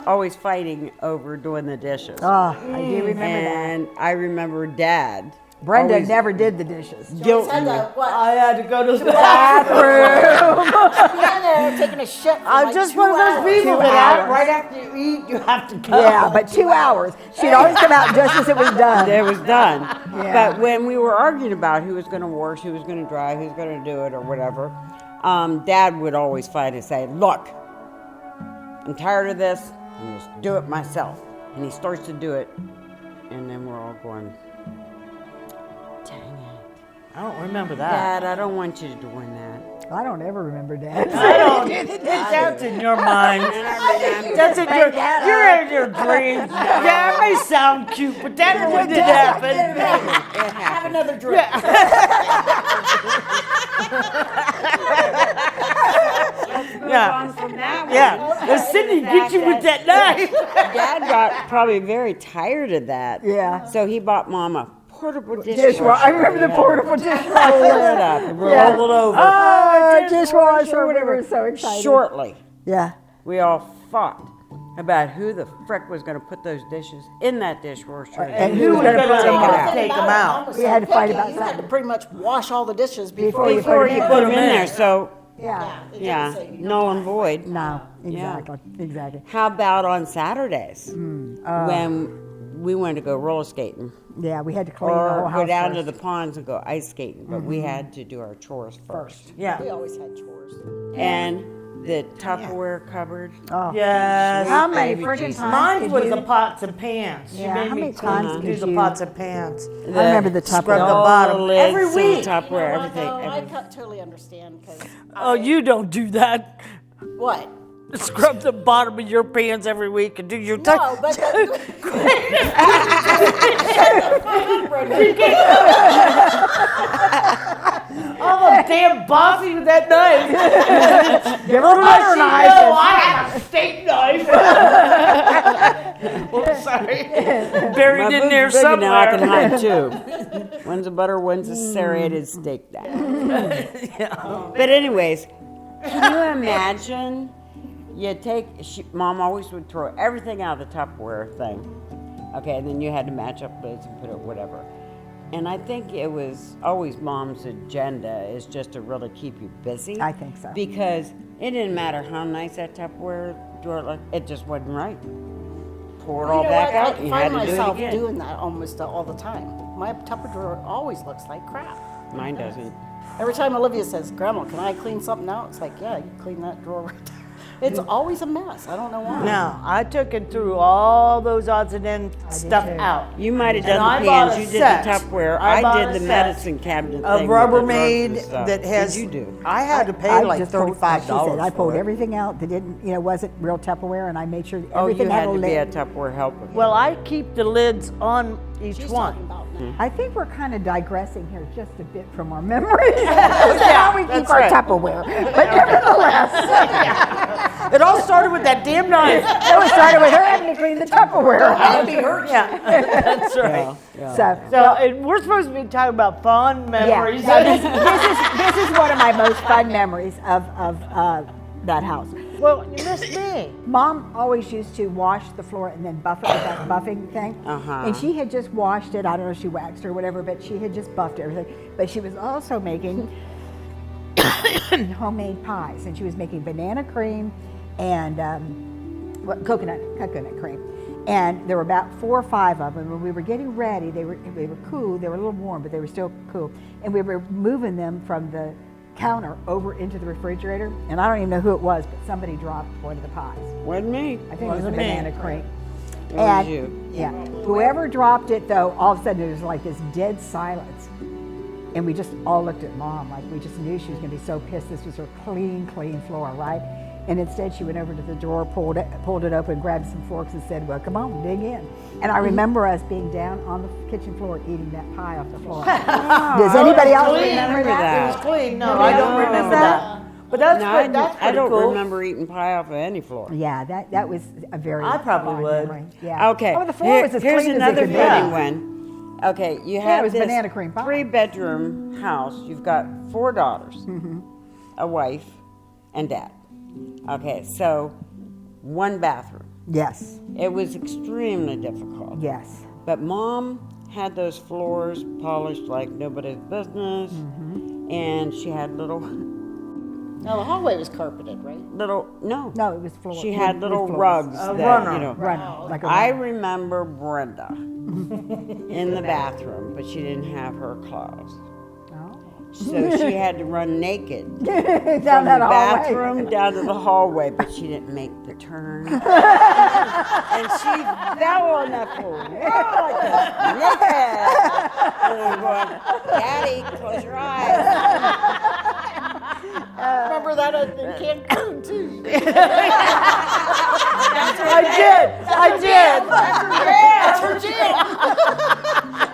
always fighting over doing the dishes. Oh, I do remember that. And I remember Dad. Brenda always never did the dishes. guilting me. I had to go to the Bathroom. Stand there taking a shit for I'm like just 2 one of those hours. people 2 that hours. right after you eat, you have to go. Yeah, but 2 hours. She'd always come out just as it was done. It was done. Yeah. But when we were arguing about who was going to wash, who was going to dry, who's going to do it, or whatever, Dad would always fight and say, "Look, I'm tired of this. I'm just do it myself." And he starts to do it, and then we're all going, "Dang it, I don't remember that. Dad! I don't want you doing that." I don't ever remember Dad. I don't. That's in your mind. That's in your. You're in your dreams. Yeah, it may sound cute, but that really did happen. Have another drink. Yeah. From that Yeah. Now, Cindy, get you with that knife. Dad got probably very tired of that. Yeah. So he bought Mom a portable dishwasher. Dishwasher. I remember the portable Roll dishwasher. it up and roll Yeah. it over. Oh, dishwasher. We were so excited. Shortly, Yeah. we all fought about who the frick was going to put those dishes in that dishwasher. And Who was gonna gonna take 'em out? take them out? We had to fight about You had to something. pretty much wash all the dishes Before you Before you in. put them in there, so Yeah. It yeah, didn't say- null and void. No, Yeah. exactly. Exactly. How about on Saturdays Hmm. when we went to go roller skating Yeah, we had to clean the whole or house go down to first. the ponds and go ice skating? But we had to do our chores first. Yeah. We always had chores. And the Tupperware cupboard. Oh. Yes. How many Baby freaking Jesus. times Mine did was you? the pots and pans. She Yeah, made how me many clean times do did the you- pots and pans. I remember the Scrub Tupperware. the bottom lids every and week. Tupperware, everything. I everything. totally understand because Oh, you don't do that. What? Scrub the bottom of your pants every week and do your No, but Oh, damn bossy with that knife. Give her a butter knife. No, I have a steak knife. Oops, sorry. Buried My in boob's there big and now I can somewhere. hide two. One's a butter, one's a serrated steak knife. But anyways, can you imagine? Mom always would throw everything out of the Tupperware thing. Okay, and then you had to match up lids and put it whatever. And I think it was always Mom's agenda is just to really keep you busy. I think so. Because it didn't matter how nice that Tupperware drawer looked, it just wasn't right. Pour it all back out, and you had I to do find it myself again. doing that almost all the time. My Tupperware drawer always looks like crap. Mine doesn't. Every time Olivia says, Grandma, can I clean something out? It's like, yeah, you clean that drawer right there. It's always a mess. I don't know why. No, I took it through all those odds and ends stuff too. out. You might have And I done the bought pans, a you did set. the Tupperware, I I bought did a the set medicine cabinet A thing with the drawers and Rubbermaid stuff. that has. What'd you do? I had to pay I like just pulled- $35 like she said, I pulled for it. everything out that didn't, wasn't real Tupperware, and I made sure Oh, everything you had had a to be a lid. Tupperware helper. Well, I keep the lids on each She's one. talking about now. I think we're kind of digressing here just a bit from our memories. How we keep that's our right. Tupperware. But nevertheless, It all started with that damn knife. it started with her having to clean the Tupperware. Yeah, that's right. So, So and we're supposed to be talking about fun yeah, memories. so this is one of my most fun memories of that house. Well, you missed me. Mom always used to wash the floor and then buff it with that buffing thing. Uh-huh. And she had just washed it. I don't know if she waxed or whatever, but she had just buffed everything. But she was also making homemade pies, and she was making banana cream and coconut cream. And there were about 4 or 5 of them. When we were getting ready, they were cool. They were a little warm, but they were still cool. And we were moving them from the counter over into the refrigerator. And I don't even know who it was, but somebody dropped one of the pies. Wasn't me. I think it was the Wasn't me. banana cream. It was And you. yeah, whoever dropped it though, all of a sudden there was like this dead silence. And we just all looked at Mom like we just knew she was gonna be so pissed. This was her clean floor, right? And instead she went over to the drawer, pulled it open, grabbed some forks and said, well, come on, dig in. And I remember us being down on the kitchen floor eating that pie off the floor. Does anybody else remember It that? was clean. No, I don't remember that. But that's No, good. That's I pretty don't cool. remember eating pie off of any floor. Yeah, that was a very I probably fond would. memory. Yeah. Okay, Oh, the floor was as here's clean as it another could be. funny one. Okay, you have it was this banana cream pie. 3-bedroom house. You've got 4 daughters, Mm-hmm. a wife, and dad. Okay, so 1 bathroom. Yes, It was extremely difficult. yes. But Mom had those floors polished like nobody's business, Mm-hmm. and she had little Now, the hallway was carpeted, right? No, it was floor. She had with little floors. rugs A that, runner. you know. Runner, like a I runner. remember Brenda in the bathroom, but she didn't have her clothes. Oh. So she had to run naked Down from the that hallway. bathroom down to the hallway, but she didn't make the turn. And she fell on that floor like this, naked. And I'm going, Daddy, close your eyes. Remember that in Cancun too? I did. That's her jam.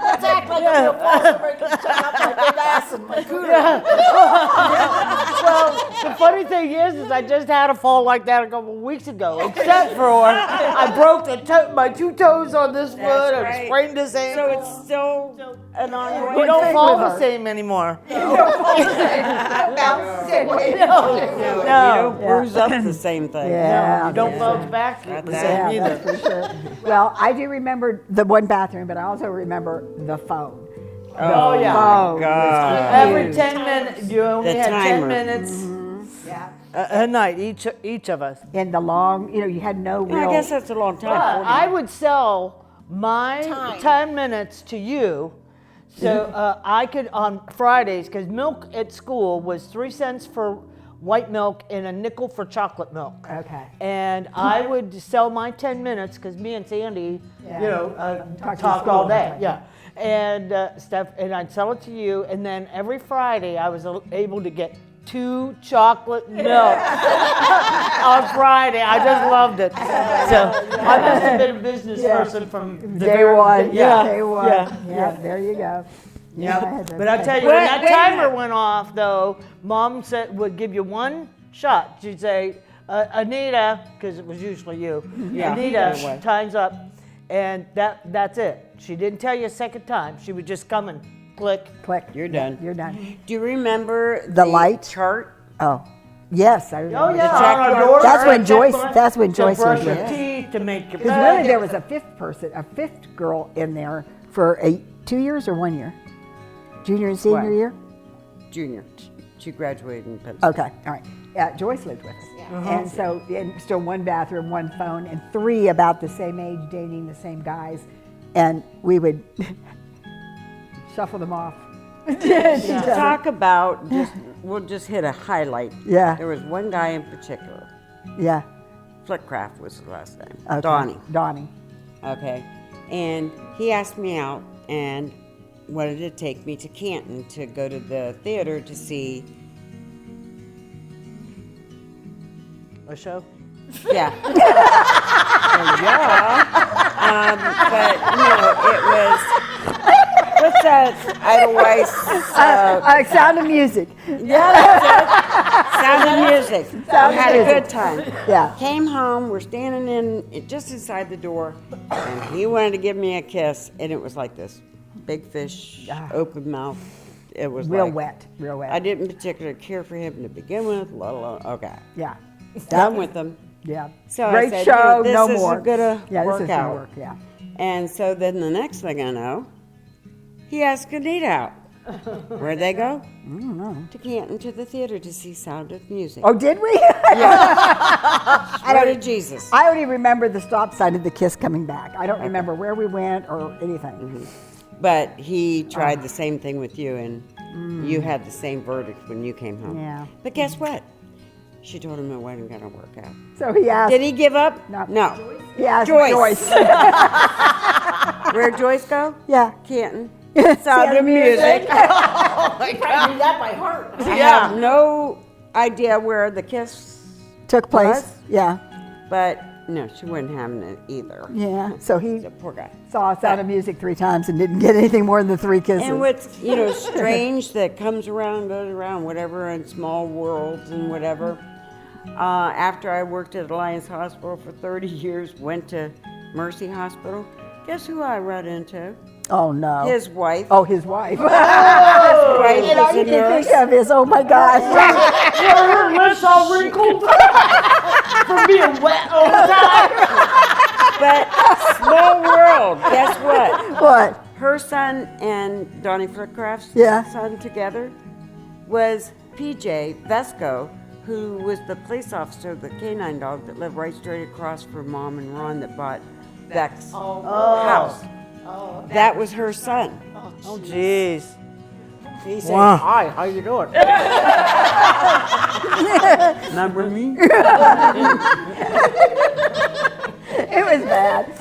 Let's act like you're false break and check out my big ass and my cooter. Well, the funny thing is I just had a fall like that a couple of weeks ago. Except for I broke my 2 toes on this foot and right. sprained this So ankle. it's still an ongoing We don't thing fall with the her. same anymore. No, you don't bruise up the same thing. Yeah, You don't yeah. bounce back Got the that. same Yeah, either. that's for sure. Well, I do remember the 1 bathroom, but I also remember the phone. Oh, yeah. Oh, God. Every 10 minutes, you only The had 10 timer. minutes Yeah. a night, each of us. In the long, you had no Yeah, real. I guess that's a long time. But 40 I would sell my Time. 10 minutes to you. So I could on Fridays, because milk at school was 3 cents for white milk and a nickel for chocolate milk. Okay. And I would sell my 10 minutes because me and Sandy, Talk to talked school all all the day. time. Yeah. And stuff, and I'd sell it to you. And then every Friday I was able to get 2 chocolate milk on Friday. I just loved it. So I must have been a business person from the Day very one. Yeah, Day one. Yeah, there you go. Yeah, but I tell you, when that timer went off, though, Mom said would give you 1 shot. She'd say, Anita, because it was usually you. Yeah, it Anita, was. time's up, and that's it. She didn't tell you a second time. She would just come and click. Click. You're done. You're done. Do you remember The light? chart? Oh, yes, I remember. Oh yeah, check on our mark. door. That's when check Joyce- mark, that's when to Joyce brush was your there. teeth, to make your Because really, there was a 5th person, a 5th girl in there for 2 years or 1 year? Junior and senior What? year? Junior. She graduated in Pennsylvania. Okay, all right. Yeah, Joyce lived with us. And so, and still 1 bathroom, 1 phone, and 3 about the same age dating the same guys. And we would shuffle them off. Talk about we'll just hit a highlight. Yeah. There was one guy in particular. Yeah. Flickcraft was his last name. Okay. Donnie. Okay. And he asked me out and wanted to take me to Canton to go to the theater to see. A show. Yeah. But it was. What's that? Idleweiss. Sound of Music. Yeah, that's it. Sound of Music. Sound of Had a Music. good time. Yeah. Came home. We're standing in just inside the door, and he wanted to give me a kiss, and it was like this, big fish, open mouth. It was Real like, wet. Real wet. I didn't particularly care for him to begin with. Okay, Yeah. done with him. Yeah. So I Great said, show. "This No isn't more. gonna Yeah, work this isn't out." gonna work. Yeah. And so then the next thing I know, he asked Anita out. Where'd they go? I don't know. To Canton, to the theater to see Sound of Music. Oh, did we? Swear to Jesus. I only remember the stop sign of the kiss coming back. I don't remember where we went or anything. But he tried the same thing with you, and you had the same verdict when you came home. Yeah. But guess what? She told him it wasn't going to work out. So he asked. Did he give up? No. He asked Joyce. Joyce. Where'd Joyce go? Yeah. Canton. Sound of Music. I knew that by heart. I have no idea where the kiss Took place. Was? Yeah. but no, she wasn't having it either. Yeah. So he The poor guy. saw Sound of Music 3 times and didn't get anything more than the 3 kisses. And what's strange that comes around, goes around, whatever, in small worlds and whatever. After I worked at Alliance Hospital for 30 years, went to Mercy Hospital. Guess who I run into? Oh no. His wife. Oh, his wife. His wife You know, was you a can nurse. think of his. Oh my gosh. Her lips all wrinkled from being wet all the time. But small world. Guess what? What? Her son and Donnie Flickcraft's Yeah. son together was PJ Vesco, who was the police officer, the canine dog that lived right straight across from Mom and Ron that bought Beck's house. That was her son. Oh, jeez. He said, Wow. "Hi, how you doing?" Remember me? It was bad.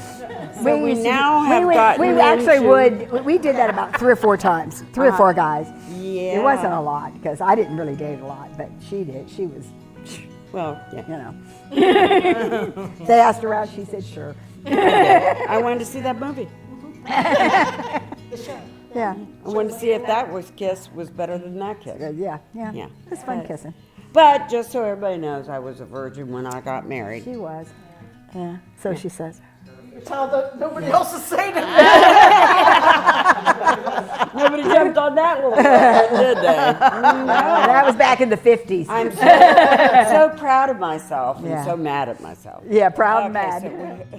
So we now have gotten we actually into- we did that about 3 or 4 times, 3 or 4 guys. Yeah. It wasn't a lot because I didn't really date a lot, but she did. She was, Well, yeah. you know. They asked her out. She said sure. I wanted to see that movie. Yeah. I wanted to see if that kiss was better than that kiss. Yeah. Yeah. It was fun kissing. But just so everybody knows, I was a virgin when I got married. She was. Yeah. So she says. Nobody else is saying it. Nobody jumped on that little bit, did they? That was back in the 50s. I'm so proud of myself and Yeah. so mad at myself. Yeah, proud and Okay, mad. so